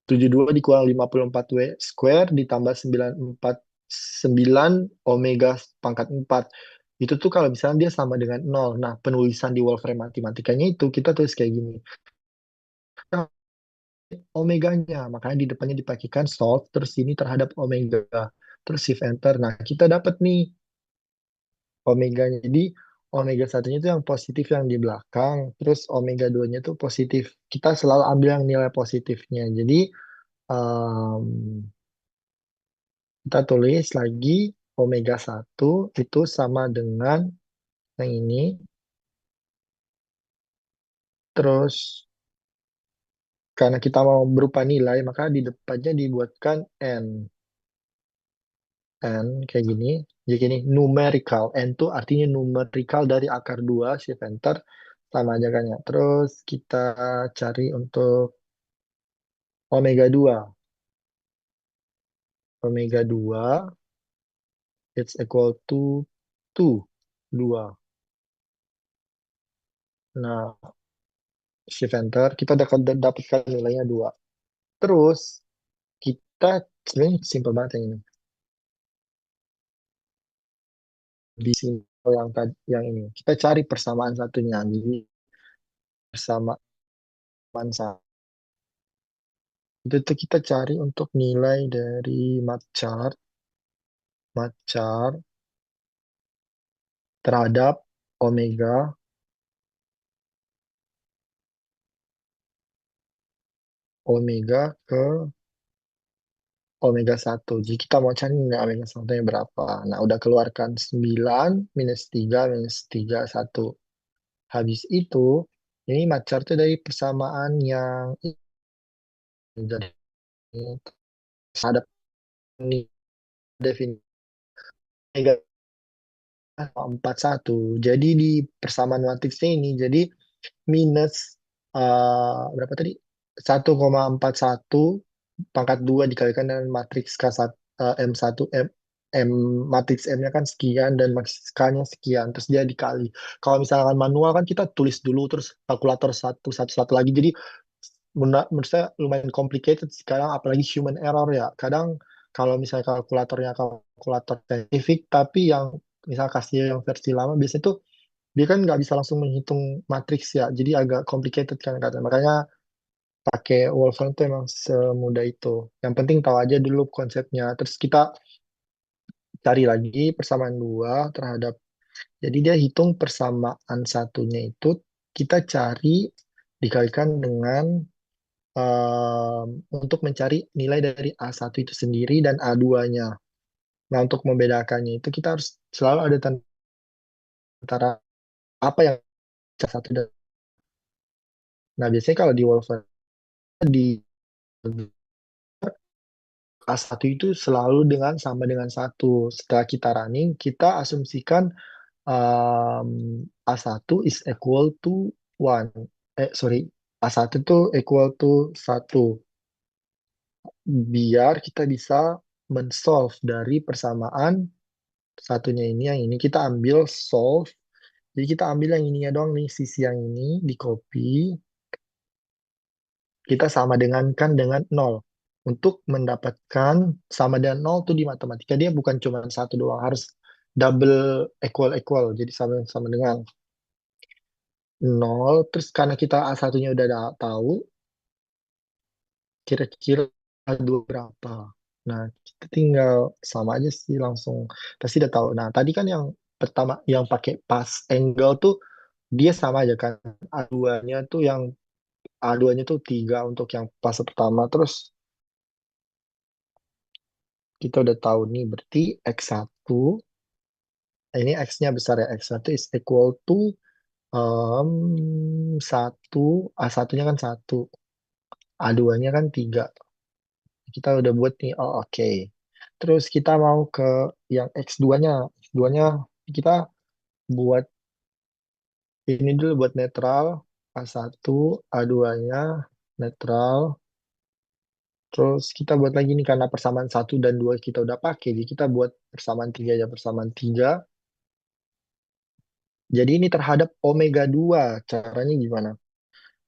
72 dikurang 54W square ditambah 949 omega pangkat 4. Itu tuh kalau misalnya dia sama dengan nol. Nah, penulisan di Wolfram matematikanya itu kita tulis kayak gini. Nah, omeganya. Makanya di depannya dipakai solve, terus ini terhadap omega. Terus shift enter. Nah, kita dapat nih omeganya. Jadi, omega satunya itu yang positif yang di belakang, terus omega 2-nya itu positif. Kita selalu ambil yang nilai positifnya. Jadi, em, kita tulis lagi omega satu itu sama dengan yang ini. Terus, karena kita mau berupa nilai, maka di depannya dibuatkan N. N kayak gini. Jadi ini numerical. N itu artinya numerical dari akar 2, shift enter. Sama aja kan ya. Terus kita cari untuk omega 2. Omega 2 it's equal to 2. 2. Nah, shift enter. Kita dapatkan nilainya 2. Terus kita sebenarnya simple banget yang ini. Di sini yang tadi yang ini. Kita cari persamaan satunya. Jadi persamaan satu itu tuh kita cari untuk nilai dari mat chart terhadap omega omega ke omega satu. Jadi kita mau cari nilai omega 1-nya berapa. Nah, udah keluarkan 9 minus 3 minus 3 1. Habis itu, ini mat chart itu dari persamaan yang ini. Jadi ada ini definisi omega 41. Jadi di persamaan matriksnya ini, jadi minus berapa tadi? 1,41 pangkat 2 dikalikan dengan matriks M1 M matriks M-nya kan sekian dan matriks K-nya sekian, terus dia dikali. Kalau misalkan manual kan kita tulis dulu terus kalkulator satu satu satu lagi, jadi menurut saya lumayan complicated sekarang, apalagi human error ya. Kadang kalau misalnya kalkulatornya kalkulator saintifik tapi yang misal kasih yang versi lama, biasanya tuh dia kan nggak bisa langsung menghitung matriks ya, jadi agak complicated kan katanya. Makanya pakai Wolfram itu emang semudah itu. Yang penting tahu aja dulu konsepnya. Terus kita cari lagi persamaan 2 terhadap, jadi dia hitung persamaan satunya itu kita cari dikalikan dengan untuk mencari nilai dari A1 itu sendiri dan A2-nya. Nah, untuk membedakannya itu kita harus selalu ada tanda antara apa yang A1 dan, nah biasanya kalau di Wolfram di A1 itu selalu sama dengan satu. Setelah kita running, kita asumsikan um, A1 is equal to one. Sorry, A1 itu equal to satu. Biar kita bisa men-solve dari persamaan satunya ini, yang ini kita ambil solve. Jadi kita ambil yang ininya doang nih, sisi yang ini di copy, kita sama dengankan dengan nol. Untuk mendapatkan sama dengan nol tuh di matematika dia bukan cuma satu doang, harus double equal. Jadi sama dengan nol. Terus karena kita A1-nya udah tahu, kira-kira A2 berapa. Nah, kita tinggal sama aja sih langsung. Pasti udah tahu. Nah, tadi kan yang pertama yang pakai pas angle tuh dia sama aja kan. A2-nya tuh yang A2-nya tuh 3 untuk yang fase pertama. Terus kita udah tahu nih berarti X1, ini X-nya besar ya. X1 is equal to 1, A1-nya kan 1, A2-nya kan 3. Kita udah buat nih, oh oke. Terus kita mau ke yang X2-nya. X2-nya kita buat ini dulu buat netral. A1, A2-nya netral. Terus kita buat lagi nih karena persamaan satu dan 2 kita udah pakai. Jadi kita buat persamaan 3 ya. Persamaan 3. Jadi ini terhadap omega 2. Caranya gimana?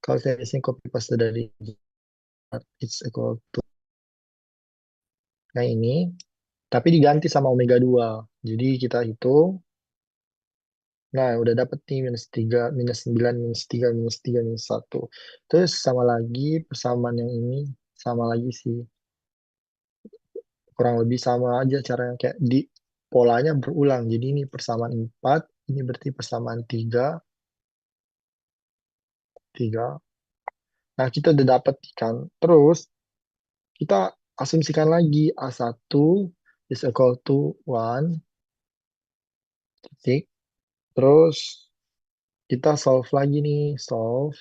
Kalau saya sini copy paste dari it's equal to yang ini. Tapi diganti sama omega 2. Jadi kita hitung. Nah, udah dapet nih minus 3, minus 9, minus 3, minus 3, minus 1. Terus sama lagi persamaan yang ini. Sama lagi sih. Kurang lebih sama aja caranya. Kayak di polanya berulang. Jadi ini persamaan 4. Ini berarti persamaan 3. 3. Nah, kita udah dapet kan. Terus kita asumsikan lagi A1 is equal to 1 titik. Terus kita solve lagi nih, solve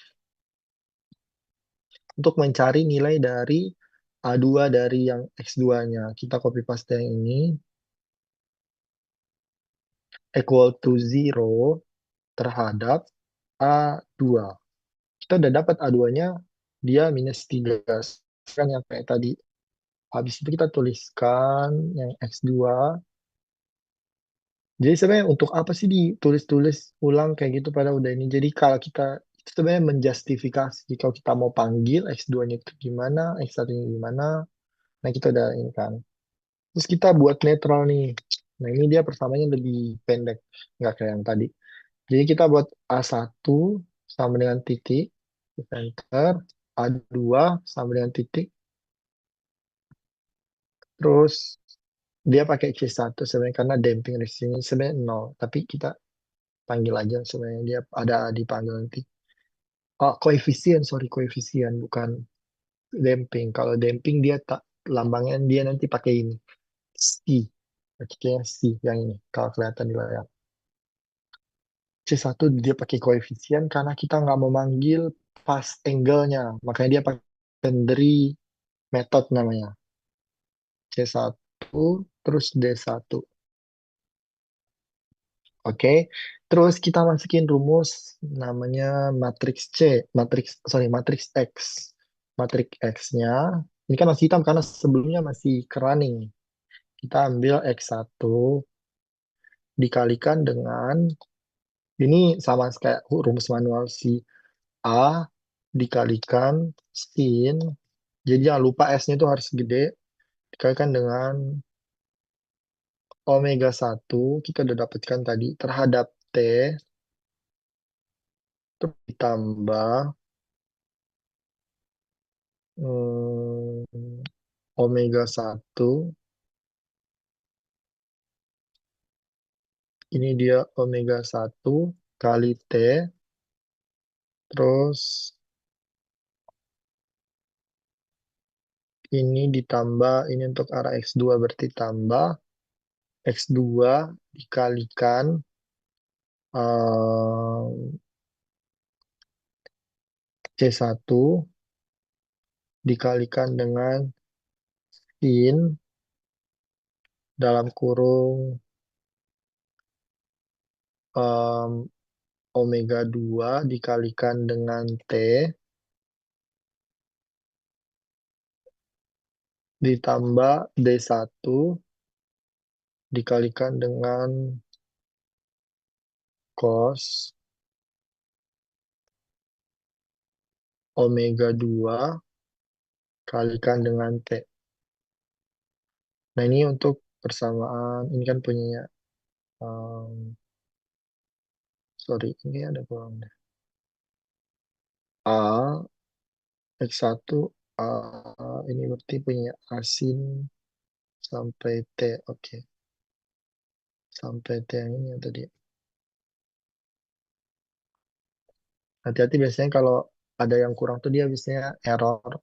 untuk mencari nilai dari A2 dari yang X2-nya. Kita copy paste yang ini equal to 0 terhadap A2. Kita udah dapat A2-nya, dia minus 3. Kan yang kayak tadi. Habis itu kita tuliskan yang X2. Jadi sebenarnya untuk apa sih ditulis-tulis ulang kayak gitu pada udah ini. Jadi kalau kita itu sebenarnya menjustifikasi kalau kita mau panggil X2-nya itu gimana, X1-nya gimana. Nah, kita udah ini kan. Terus kita buat netral nih. Nah, ini dia pertamanya lebih pendek, nggak kayak yang tadi. Jadi kita buat A1 sama dengan titik, enter, A2 sama dengan titik, terus dia pakai C1 sebenarnya karena damping resistance sebenarnya nol, tapi kita panggil aja sebenarnya dia ada dipanggil nanti. Oh, koefisien, sorry koefisien bukan damping. Kalau damping dia tak lambangnya dia nanti pakai ini C. Oke, C yang ini kalau kelihatan di layar. C1 dia pakai koefisien karena kita nggak mau manggil pas angle-nya. Makanya dia pakai secondary method namanya. C1 terus D1. Oke. Terus kita masukin rumus namanya matriks C, matriks X. Matriks X-nya ini kan masih hitam karena sebelumnya masih running. Kita ambil X1 dikalikan dengan ini sama kayak rumus manual si A dikalikan sin. Jadi jangan lupa S-nya itu harus gede. Dikalikan dengan omega 1. Kita udah dapatkan tadi. Terhadap T. Terus ditambah omega 1 Ini dia omega 1 kali T. Terus ini ditambah, ini untuk arah X2 berarti tambah X2 dikalikan eh, C1 dikalikan dengan sin dalam kurung em, omega 2 dikalikan dengan T ditambah D1 dikalikan dengan cos omega 2 kalikan dengan T. Nah, ini untuk persamaan, ini kan punyanya, em, sorry, ini ada kurang deh. A, X1, A, ini berarti punya asin sampai T, oke. Sampai T yang ini ya tadi. Hati-hati biasanya kalau ada yang kurang tuh dia biasanya error.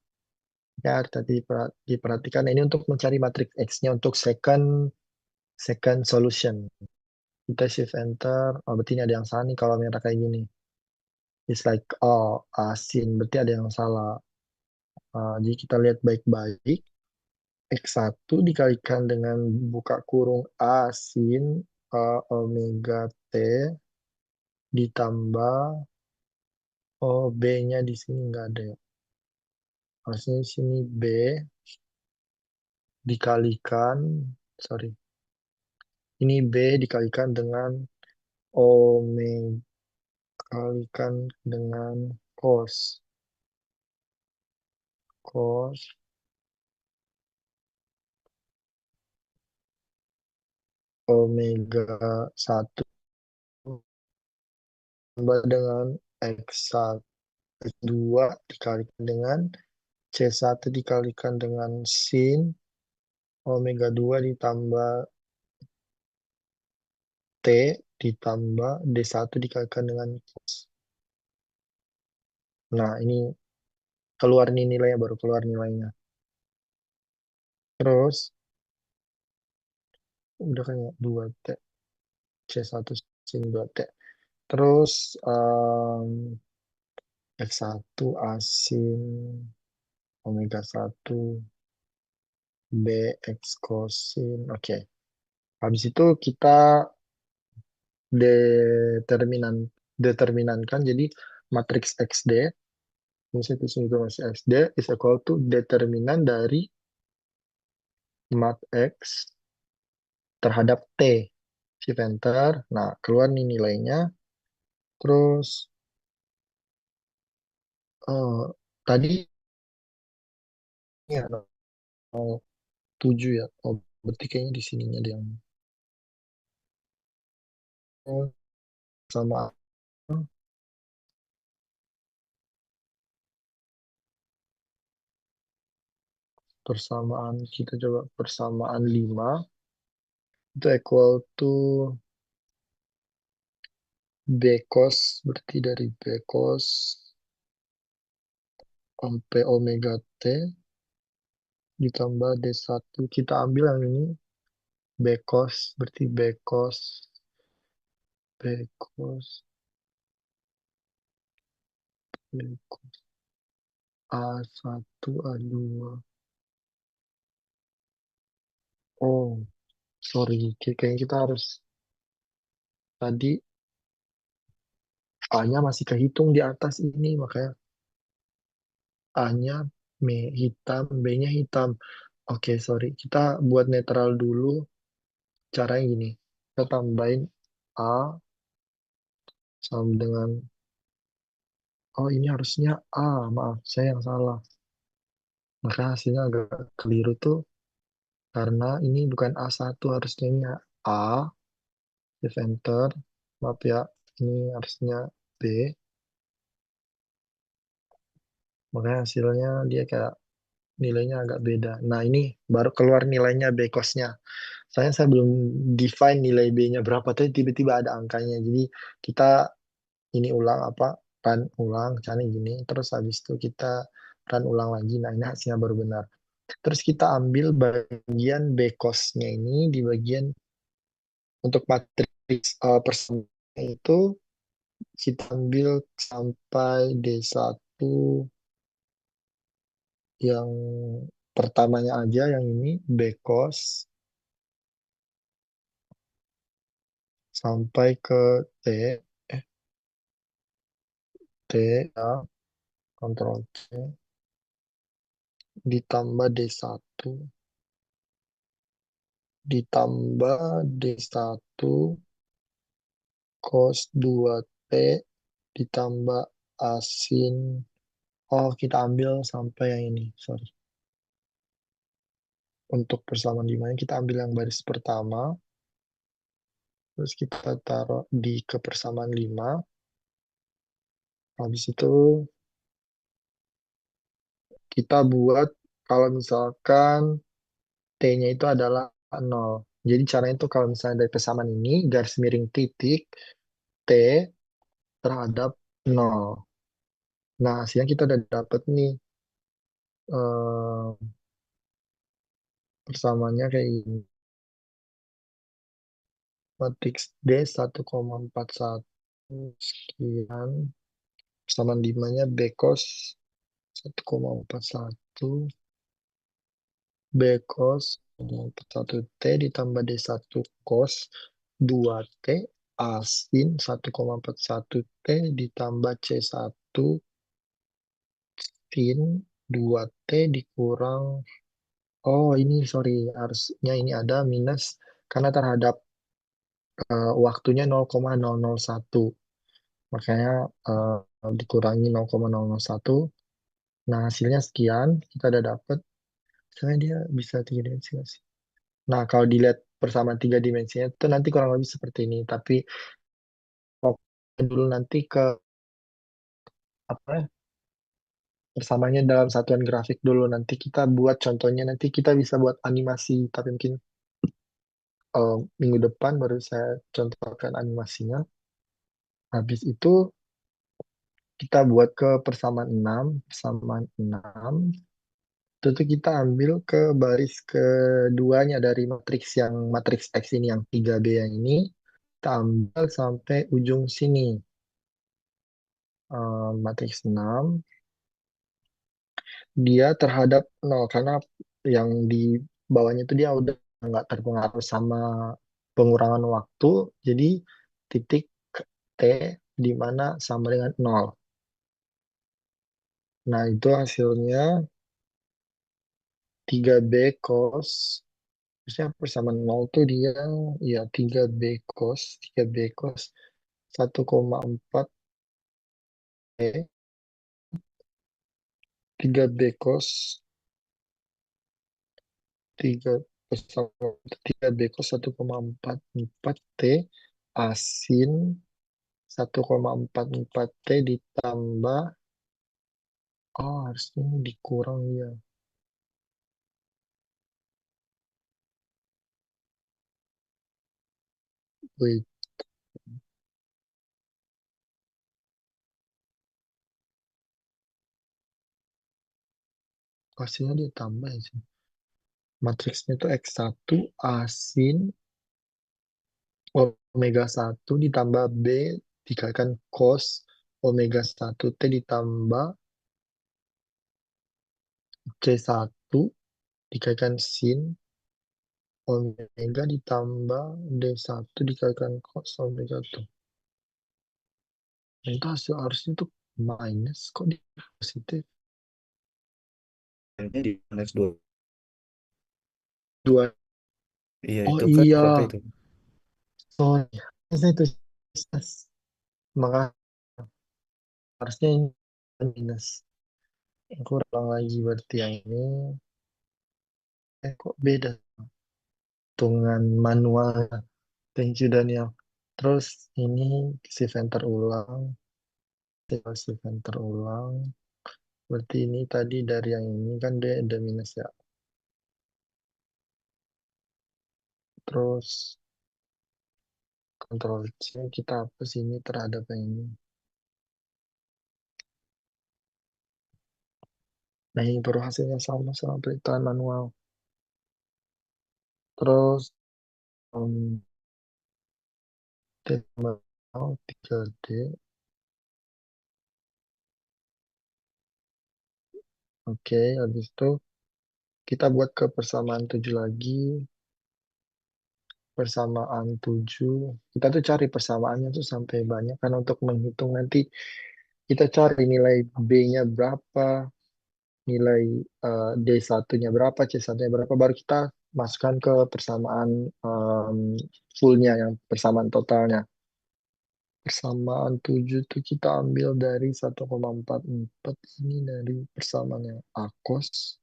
Ya, tadi diperhatikan. Nah, ini untuk mencari matriks X-nya untuk second second solution. Kita shift enter. Oh, berarti ini ada yang salah nih kalau merah kayak gini. It's like, oh, asin. Berarti ada yang salah. Jadi kita lihat baik-baik. X1 dikalikan dengan buka kurung asin omega T ditambah, oh, B-nya di sini nggak ada ya. Harusnya di sini B dikalikan, sorry. Ini B dikalikan dengan omega kalikan dengan cos. Cos omega 1 tambah dengan X1, X2 dikalikan dengan C1 dikalikan dengan sin omega 2 ditambah T ditambah D1 dikalikan dengan cos. Nah, ini keluar nih nilainya, baru keluar nilainya. Terus, udah kan ya, 2T, C1 sin 2T. Terus, X1 asin omega 1 BX kosin. Oke. Habis itu kita determinankan jadi matriks XD. Misalnya itu masih XD is equal to determinan dari mat X terhadap T. Shift enter. Nah, keluar nih nilainya. Terus tadi ya 07 ya. Oh, berarti kayaknya di sininya ada yang sama persamaan, kita coba persamaan 5 itu equal to B cos, berarti dari B cos sampai omega T ditambah D1. Kita ambil yang ini B cos, berarti B cos, B cos A1 A2. Oh, sorry, kayaknya kita harus tadi A-nya masih kehitung di atas ini, makanya A-nya hitam, B-nya hitam. Oke, sorry. Kita buat netral dulu. Caranya gini. Kita tambahin A sama dengan, oh, ini harusnya A. Maaf, saya yang salah. Maka hasilnya agak keliru tuh. Karena ini bukan A1, harusnya ini A. Shift enter. Maaf ya. Ini harusnya B. Makanya hasilnya dia kayak nilainya agak beda. Nah, ini baru keluar nilainya B cosnya. Soalnya saya belum define nilai B-nya berapa, tapi tiba-tiba ada angkanya. Jadi kita ini ulang apa, run ulang, caranya gini, terus habis itu kita run ulang lagi. Nah, ini hasilnya baru benar. Terus kita ambil bagian B cost-nya ini di bagian untuk matriks persamaan itu kita ambil sampai D1 yang pertamanya aja yang ini B cost sampai ke T, eh, T ya, kontrol T, ditambah D1, ditambah D1 cos 2T, ditambah asin. Oh, kita ambil sampai yang ini, sorry. Untuk persamaan dimana kita ambil yang baris pertama, terus kita taruh di kepersamaan 5. Habis itu kita buat kalau misalkan T-nya itu adalah 0. Jadi caranya itu kalau misalnya dari persamaan ini, garis miring titik, T terhadap 0. Nah, hasilnya kita udah dapet nih eh, persamaannya kayak gini. Matriks D 1,41 sekian. Persamaan 5-nya B cos 1,41. B cos 1,41T ditambah D1 cos 2T asin 1,41T ditambah C1 sin 2T dikurang. Oh, ini sorry, harusnya ini ada minus karena terhadap waktunya 0,001. Makanya dikurangi 0,001. Nah, hasilnya sekian. Kita udah dapet. Sebenarnya dia bisa 3 dimensi nggak sih? Nah, kalau dilihat persamaan 3 dimensinya itu nanti kurang lebih seperti ini. Tapi fokus dulu nanti ke apa ya, persamaannya dalam satuan grafik dulu. Nanti kita buat contohnya. Nanti kita bisa buat animasi. Tapi mungkin minggu depan baru saya contohkan animasinya. Habis itu kita buat ke persamaan 6. Persamaan 6. Tentu kita ambil ke baris keduanya dari matriks yang matriks X ini yang 3B yang ini. Kita ambil sampai ujung sini. Matriks 6 dia terhadap 0 karena yang di bawahnya itu dia udah nggak terpengaruh sama pengurangan waktu. Jadi titik T di mana sama dengan 0. Nah, itu hasilnya 3B cos. Terusnya persamaan 0 tuh dia ya 3B cos 1,4 E 3B cos 3 persamaan 3B cos 1,44 T asin 1,44 T ditambah, oh harusnya ini dikurang ya. Wait, pastinya dia tambah ya sih. Matriksnya itu X1 asin omega 1 ditambah B dikalikan cos omega 1 T ditambah C1 dikalikan sin omega ditambah D1 dikalikan cos omega 1. Nah, itu hasil harusnya itu minus kok di positif. Ini di next 2. Dua. Iya, Oh itu kan iya, berapa itu? sorry. Saya itu minus. Maka harusnya ini minus. Aku ulang lagi berarti yang ini. Kok beda? Hitungan manual. Thank you Daniel. Terus ini si enter ulang. Tinggal si enter ulang. Berarti ini tadi dari yang ini kan dia ada minus ya. Terus Ctrl C kita hapus ini terhadap yang ini. Nah ini baru hasilnya sama perhitungan manual. Terus T manual 3D. Oke, habis itu kita buat ke persamaan 7 lagi. Persamaan 7. Kita tuh cari persamaannya tuh sampai banyak. Karena untuk menghitung nanti kita cari nilai B-nya berapa, nilai D1-nya berapa, C1-nya berapa, baru kita masukkan ke persamaan fullnya, yang persamaan totalnya. Persamaan 7 itu kita ambil dari 1,44 ini dari persamaan yang akos.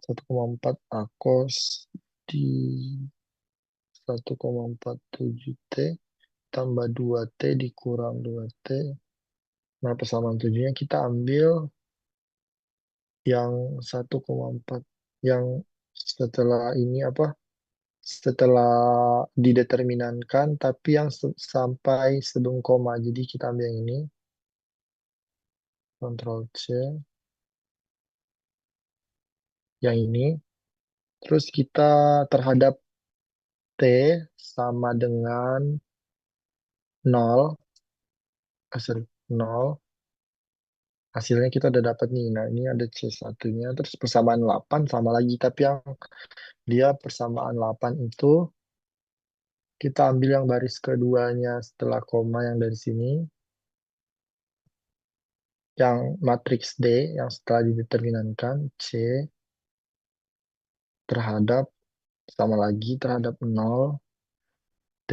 1,4 akos di 1,47 T tambah 2T dikurang 2T. Nah, persamaan 7-nya kita ambil yang 1,4 yang setelah ini apa? Setelah dideterminankan tapi yang sampai sebelum koma. Jadi kita ambil yang ini, Ctrl C, yang ini. Terus kita terhadap T sama dengan 0, sorry, 0. Hasilnya kita udah dapat nih. Nah, ini ada C1-nya. Terus persamaan 8 sama lagi. Tapi yang dia persamaan 8 itu kita ambil yang baris keduanya setelah koma yang dari sini. Yang matriks D yang setelah dideterminankan C terhadap sama lagi terhadap 0 T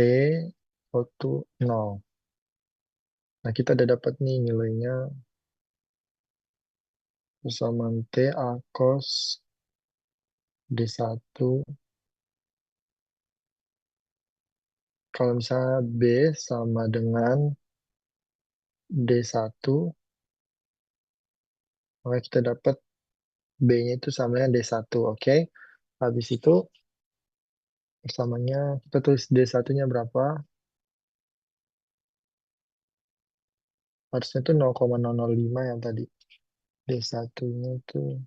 auto 0. Nah, kita udah dapat nih nilainya persamaan T A cos D1. Kalau misalnya B sama dengan D1, maka kita dapat B-nya itu sama dengan D1, oke? Habis itu persamanya kita tulis D1-nya berapa? Harusnya itu 0,005 yang tadi. D1-nya itu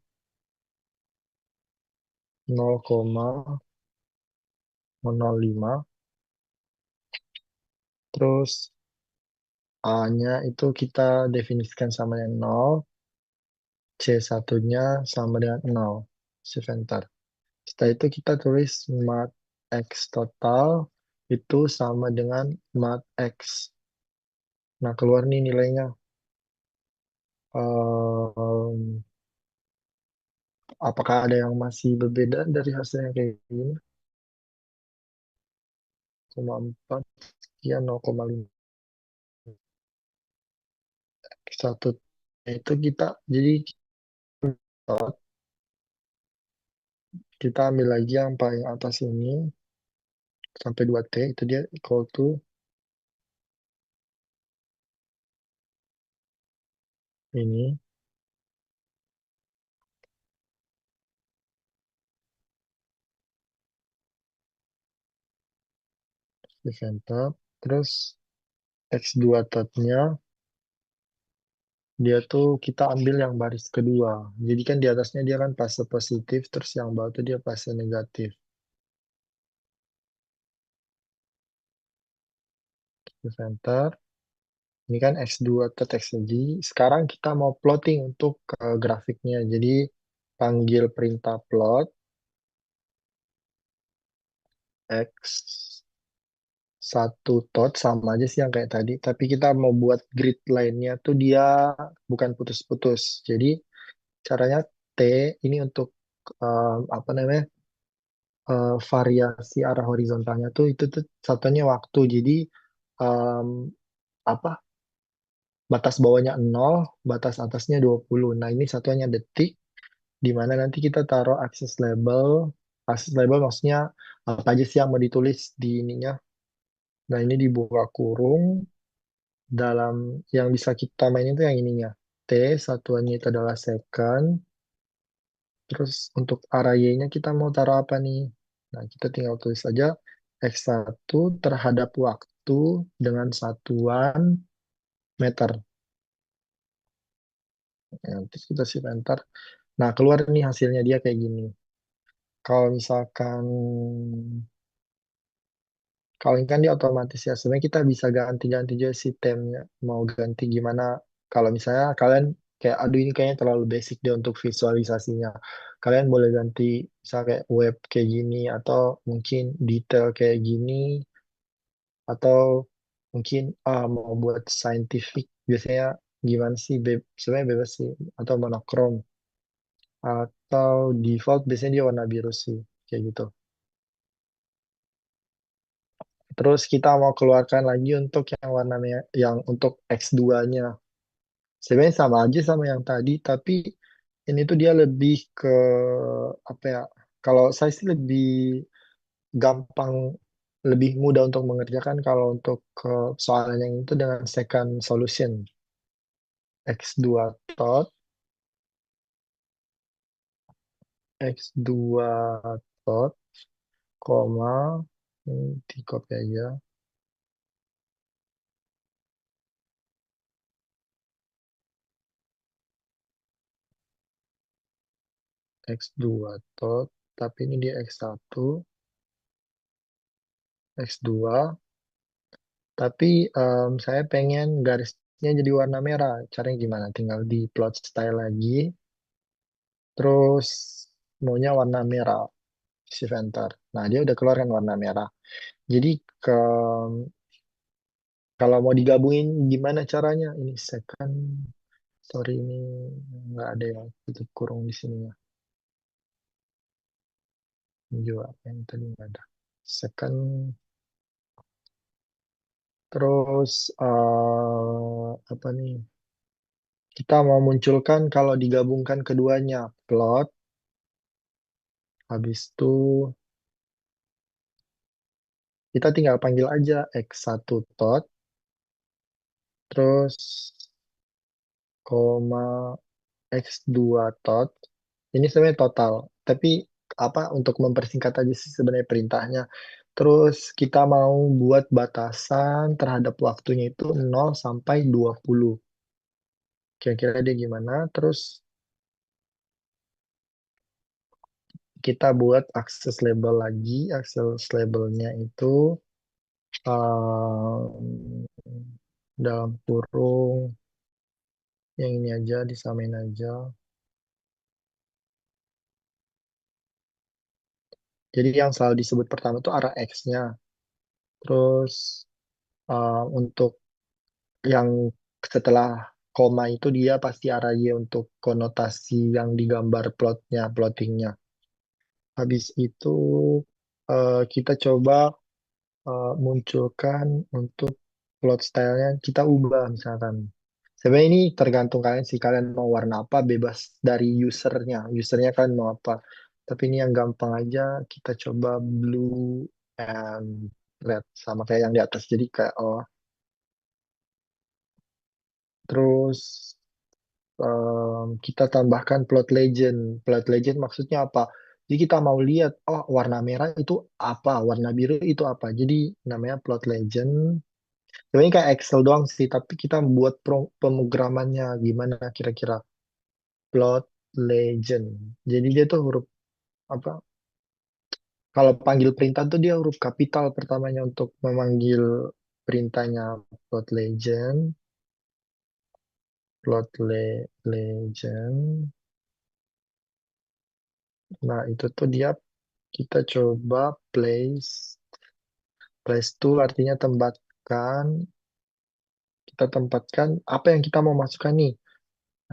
0,005. Terus A-nya itu kita definisikan sama yang 0. C1-nya sama dengan 0. Shift enter. Setelah itu kita tulis mat X total itu sama dengan mat X. Nah, keluar nih nilainya. Ehm, apakah ada yang masih berbeda dari hasilnya kayak gini? 0,4 sekian 0,5 satu itu kita jadi kita ambil lagi yang paling atas ini sampai 2T itu dia equal to ini di center. Terus X2 nya dia tuh kita ambil yang baris kedua. Jadi kan di atasnya dia kan fase positif, terus yang bawah tuh dia fase negatif. Di center. Ini kan X2 tot XG. Sekarang kita mau plotting untuk grafiknya. Jadi panggil perintah plot X1 tot sama aja sih yang kayak tadi. Tapi kita mau buat grid line-nya tuh dia bukan putus-putus. Jadi caranya T ini untuk apa namanya variasi arah horizontalnya tuh itu tuh satunya waktu. Jadi em, apa batas bawahnya 0, batas atasnya 20. Nah, ini satuannya detik, di mana nanti kita taruh akses label. Akses label maksudnya apa aja sih yang mau ditulis di ininya. Nah, ini dibuka kurung dalam yang bisa kita mainin itu yang ininya. T, satuannya itu adalah second. Terus untuk array-nya kita mau taruh apa nih? Nah, kita tinggal tulis saja X1 terhadap waktu dengan satuan meter. Ya, terus kita save enter. Nah, keluar nih hasilnya dia kayak gini. Kalau misalkan kalau ini kan dia otomatis ya, sebenarnya kita bisa ganti-ganti juga sistemnya. Mau ganti gimana? Kalau misalnya kalian kayak, aduh ini kayaknya terlalu basic deh untuk visualisasinya. Kalian boleh ganti, misalnya kayak web kayak gini, atau mungkin detail kayak gini, atau mungkin mau buat scientific. Biasanya gimana sih? Sebenarnya bebas sih. Atau monokrom. Atau default, biasanya dia warna biru sih. Kayak gitu. Terus kita mau keluarkan lagi untuk yang warna yang untuk X2-nya. Sebenarnya sama aja sama yang tadi, tapi ini tuh dia lebih ke apa ya? Kalau saya sih lebih gampang, lebih mudah untuk mengerjakan kalau untuk soalan yang itu dengan second solution. X2 tot, X2 tot, koma, ini di copy aja, X2 tot, tapi ini dia X1, X2. Tapi saya pengen garisnya jadi warna merah. Caranya gimana? Tinggal di plot style lagi. Terus maunya warna merah. Shift enter. Nah, dia udah keluar kan warna merah. Jadi ke kalau mau digabungin gimana caranya? Ini second. Sorry, ini nggak ada yang tutup kurung di sini ya. Ini juga yang tadi nggak ada. Second. Terus apa nih? Kita mau munculkan kalau digabungkan keduanya plot. Habis itu kita tinggal panggil aja X1 tot, terus koma X2 tot. Ini sebenarnya total, tapi apa untuk mempersingkat aja sih sebenarnya perintahnya. Terus kita mau buat batasan terhadap waktunya itu 0 sampai 20. Kira-kira dia gimana? Terus kita buat akses label lagi. Akses labelnya itu dalam kurung yang ini aja, disamain aja. Jadi yang selalu disebut pertama itu arah X-nya. Terus untuk yang setelah koma itu dia pasti arah Y untuk konotasi yang digambar plotnya, plottingnya. Habis itu kita coba munculkan untuk plot stylenya kita ubah misalkan. Sebenarnya ini tergantung kalian sih, kalian mau warna apa bebas dari usernya. Usernya kalian mau apa. Tapi ini yang gampang aja, kita coba blue and red sama kayak yang di atas. Jadi kayak terus kita tambahkan plot legend. Plot legend maksudnya apa? Jadi kita mau lihat, oh warna merah itu apa, warna biru itu apa. Jadi namanya plot legend. Sebenarnya kayak Excel doang sih, tapi kita buat pemrogramannya gimana kira-kira. Plot legend. Jadi dia tuh huruf apa? Kalau panggil perintah tuh dia huruf kapital pertamanya untuk memanggil perintahnya plot legend, legend. Nah, itu tuh dia kita coba place place to artinya tempatkan, kita tempatkan apa yang kita mau masukkan nih.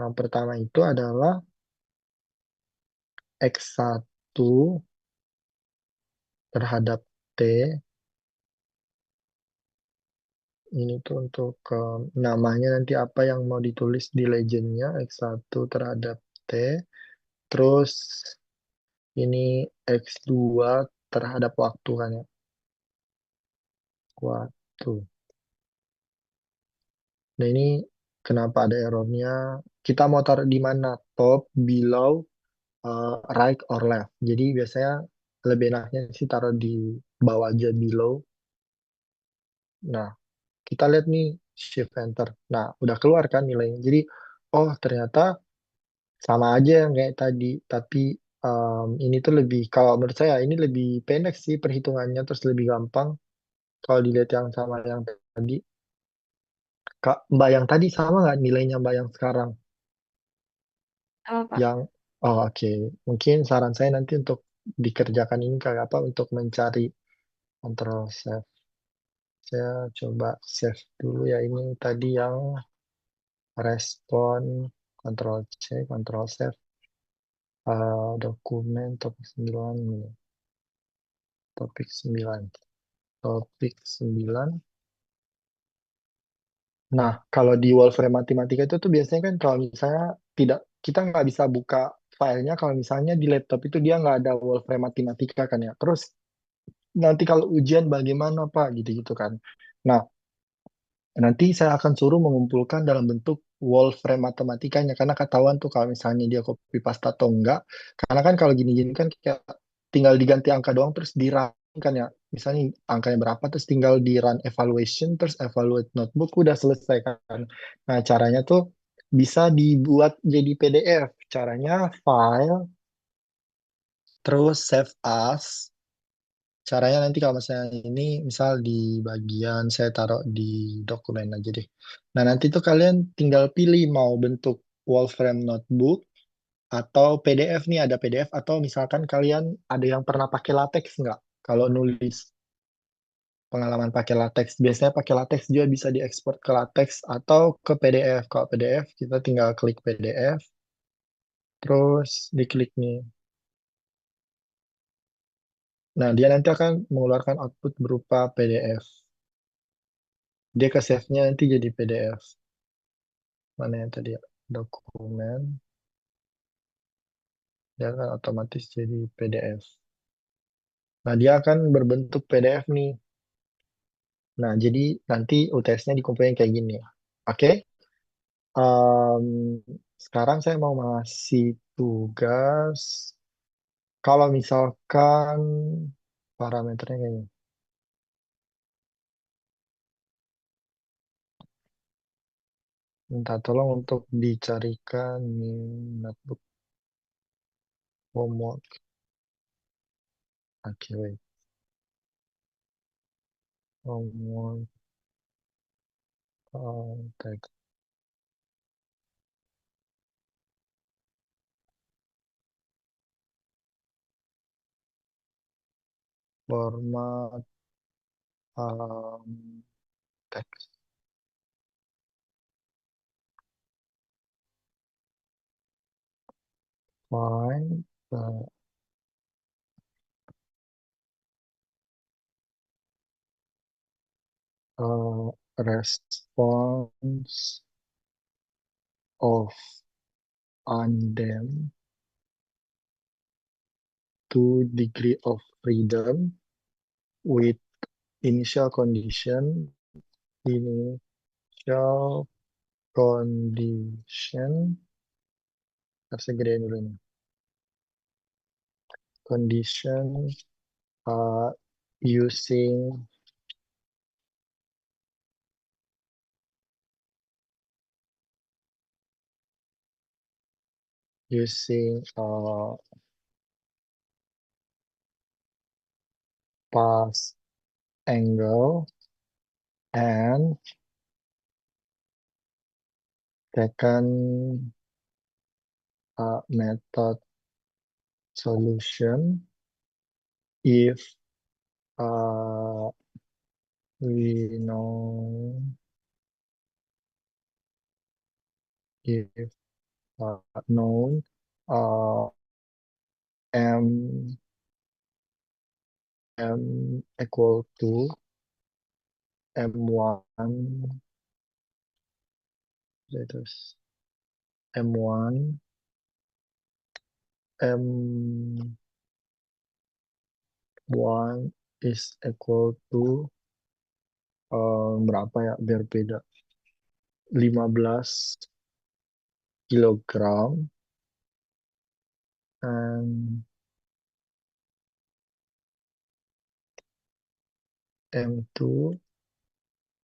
Yang pertama itu adalah X1 terhadap T. Ini tuh untuk namanya nanti apa yang mau ditulis di legendnya X1 terhadap T. Terus ini X2 terhadap waktu kan ya. Waktu. Nah ini kenapa ada errornya? Kita mau taruh di mana? Top, below, right or left. Jadi biasanya lebih enaknya sih taruh di bawah aja below. Nah, kita lihat nih shift enter. Nah, udah keluar kan nilainya. Jadi, oh ternyata sama aja yang kayak tadi, tapi ini tuh lebih, kalau menurut saya ini lebih pendek sih perhitungannya, terus lebih gampang kalau dilihat yang sama yang tadi. Kak, Mbak yang tadi sama nggak nilainya Mbak yang sekarang? Apa, Pak? Yang, oh oke, mungkin saran saya nanti untuk dikerjakan ini kayak apa untuk mencari control save. Saya coba save dulu ya ini tadi yang respon, control C, control save, dokumen topik 9 ini. Topik 9. Topik 9. Nah, kalau di Wolfram Matematika itu tuh biasanya kan kalau misalnya tidak, kita nggak bisa buka filenya kalau misalnya di laptop itu dia nggak ada Wolfram Matematika kan ya. Terus nanti kalau ujian bagaimana Pak gitu-gitu kan. Nah, nanti saya akan suruh mengumpulkan dalam bentuk Wolfram matematikanya karena ketahuan tuh kalau misalnya dia copy paste atau enggak. Karena kan kalau gini-gini kan kayak tinggal diganti angka doang terus di run kan ya. Misalnya angkanya berapa terus tinggal di run evaluation terus evaluate notebook udah selesai kan. Nah, caranya tuh bisa dibuat jadi PDF. Caranya file terus save as. Caranya nanti kalau misalnya ini misal di bagian saya taruh di dokumen aja deh. Nah nanti tuh kalian tinggal pilih mau bentuk Wolfram Notebook atau PDF nih ada PDF atau misalkan kalian ada yang pernah pakai latex nggak? Kalau nulis pengalaman pakai latex biasanya pakai latex juga bisa diekspor ke latex atau ke PDF. Kalau PDF kita tinggal klik PDF terus diklik nih. Nah dia nanti akan mengeluarkan output berupa PDF. Dia ke save-nya nanti jadi PDF. Mana yang tadi ya? Dokumen, dia akan otomatis jadi PDF. Nah, dia akan berbentuk PDF nih. Nah, jadi nanti UTS-nya dikumpulin kayak gini. Oke, Em, sekarang saya mau ngasih tugas. Kalau misalkan parameternya kayaknya, minta tolong untuk dicarikan notebook homework. Oke, wait. Homework, tag, format, text. Find the response of undem to degree of freedom with initial condition. Initial condition harus gedein dulu nih. Condition uh, using using pass angle and second method solution if uh, we know if known uh, m equal to m1 terus m1 m1 is equal to berapa ya biar beda 15 kilogram and M2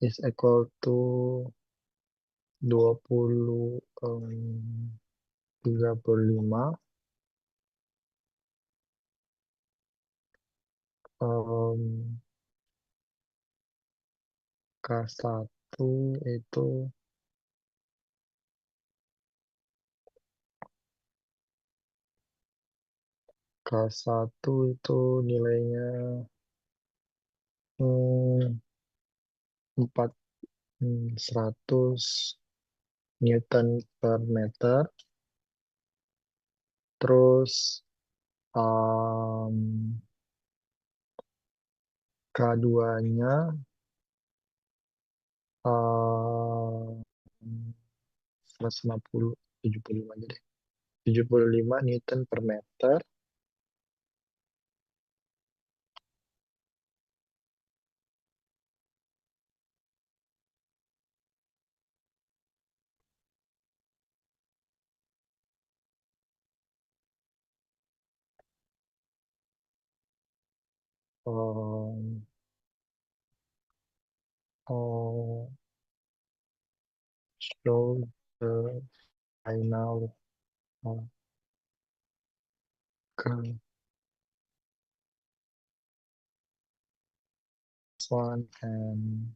is equal to 20, 35, em, K1 itu K1 itu nilainya 4 100 Newton per meter. Terus em, K2-nya 150, 75 aja deh. 75 Newton per meter. Um, oh, show the final outcome X1 and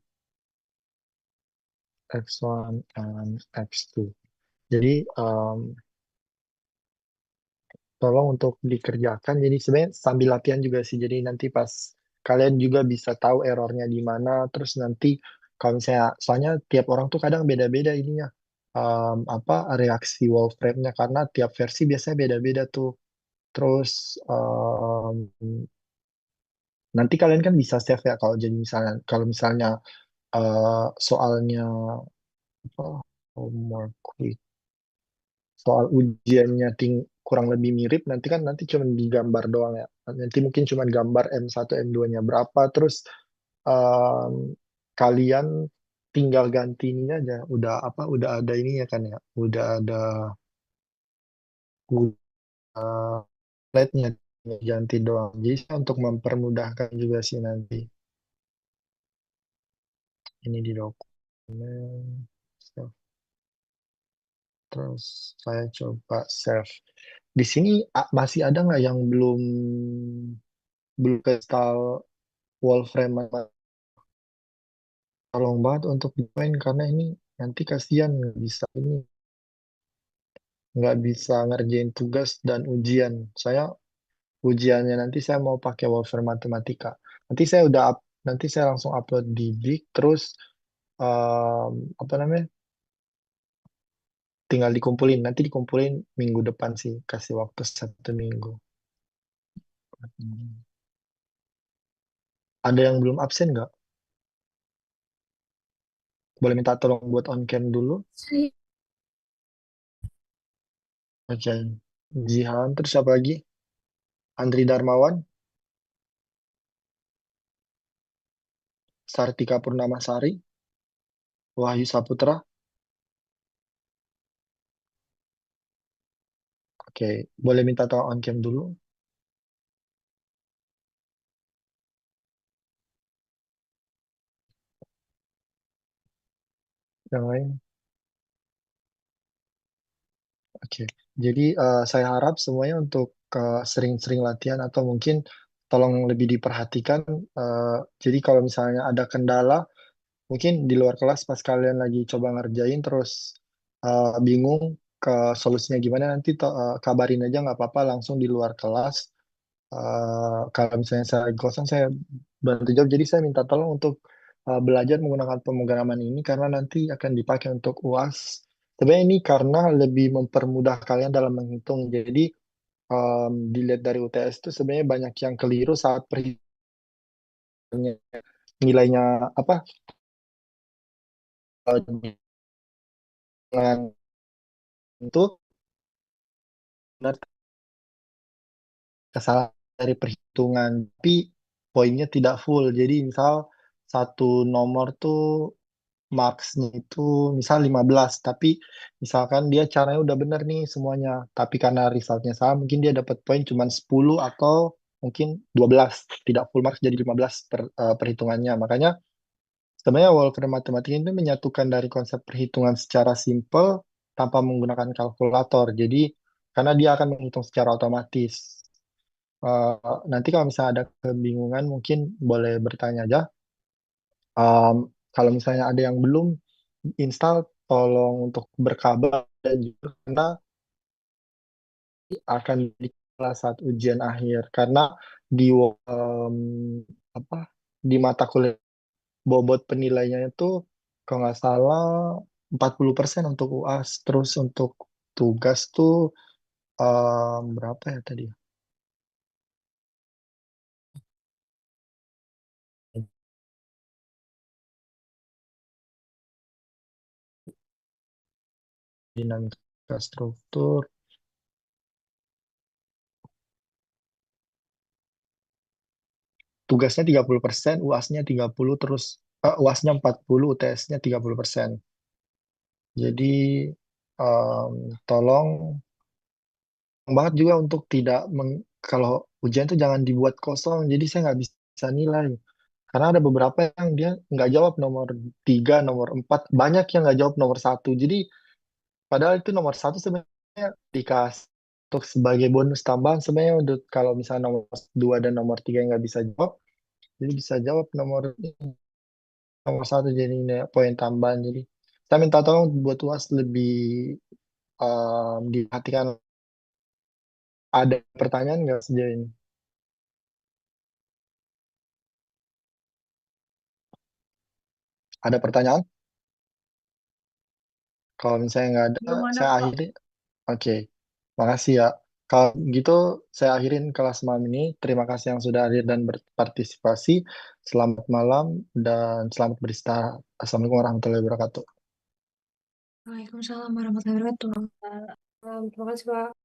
X1 and X2. Jadi tolong untuk dikerjakan. Jadi sebenarnya sambil latihan juga sih. Jadi nanti pas kalian juga bisa tahu errornya di mana. Terus nanti kalau misalnya, soalnya tiap orang tuh kadang beda-beda ininya. Apa reaksi Wolframnya karena tiap versi biasanya beda-beda tuh. Terus nanti kalian kan bisa save ya kalau jadi misalnya soalnya apa homework quiz, soal ujiannya kurang lebih mirip nanti cuma digambar doang ya. Nanti mungkin cuma gambar M1 M2-nya berapa terus em, kalian tinggal ganti ini aja. Udah ada ininya kan ya. Udah ada slide-nya ganti doang. Jadi untuk mempermudahkan juga sih nanti ini di dokumen. Save. Terus saya coba save. Di sini masih ada nggak yang belum install Wolfram? Tolong banget untuk join karena ini nanti kasihan nggak bisa ngerjain tugas dan ujian. Saya ujiannya nanti saya mau pakai Wolfram Matematika. Nanti saya udah nanti saya langsung upload di Big terus apa namanya? Tinggal dikumpulin. Nanti dikumpulin minggu depan sih. Kasih waktu 1 minggu. Hmm. Ada yang belum absen nggak? Boleh minta tolong buat on cam dulu. Oke. Jihan, terus siapa lagi? Andri Darmawan, Sartika Purnamasari, Wahyu Saputra. Oke, boleh minta tolong on cam dulu. Yang lain. Oke. Jadi saya harap semuanya untuk sering-sering latihan atau mungkin tolong lebih diperhatikan. Jadi kalau misalnya ada kendala, mungkin di luar kelas pas kalian lagi coba ngerjain terus bingung ke solusinya gimana nanti kabarin aja nggak apa-apa langsung di luar kelas. Kalau misalnya saya lagi kosong, saya bantu jawab. Jadi saya minta tolong untuk belajar menggunakan pemrograman ini karena nanti akan dipakai untuk UAS. Sebenarnya ini karena lebih mempermudah kalian dalam menghitung. Jadi dilihat dari UTS itu sebenarnya banyak yang keliru saat perhitungannya. Nilainya apa? Dengan itu benar kesalahan dari perhitungan, tapi poinnya tidak full. Jadi misal satu nomor tuh marksnya itu misal 15, tapi misalkan dia caranya udah bener nih semuanya, tapi karena resultnya salah, mungkin dia dapat poin cuma 10 atau mungkin 12, tidak full marks jadi 15 perhitungannya. Makanya sebenarnya Wolfram Matematika itu menyatukan dari konsep perhitungan secara simple tanpa menggunakan kalkulator. Jadi karena dia akan menghitung secara otomatis. Nanti kalau misalnya ada kebingungan mungkin boleh bertanya aja. Um, Kalau misalnya ada yang belum install, tolong untuk berkabar dan juga karena akan di kelas saat ujian akhir. Karena di apa di mata kuliah bobot penilaiannya itu kalau nggak salah 40% untuk UAS. Terus untuk tugas tuh berapa ya tadi? Dinamika struktur. Tugasnya 30%, UASnya 30, terus UASnya 40, UTS-nya 30%. Jadi tolong banget juga untuk tidak kalau ujian tuh jangan dibuat kosong, jadi saya nggak bisa nilai. Karena ada beberapa yang dia nggak jawab nomor 3, nomor 4, banyak yang nggak jawab nomor 1. Jadi padahal itu nomor 1 sebenarnya dikasih untuk sebagai bonus tambahan sebenarnya untuk kalau misalnya nomor 2 dan nomor 3 yang nggak bisa jawab, jadi bisa jawab nomor 1 jadi poin tambahan. Jadi saya minta tolong buat UAS lebih diperhatikan. Ada pertanyaan nggak sejauh ini? Ada pertanyaan? Kalau misalnya nggak ada, Belum ada, saya Kak. akhiri. Oke, makasih ya. Kalau gitu, saya akhirin kelas malam ini. Terima kasih yang sudah hadir dan berpartisipasi. Selamat malam dan selamat beristirahat. Assalamualaikum warahmatullahi wabarakatuh. Waalaikumsalam warahmatullahi wabarakatuh. Terima kasih, Pak.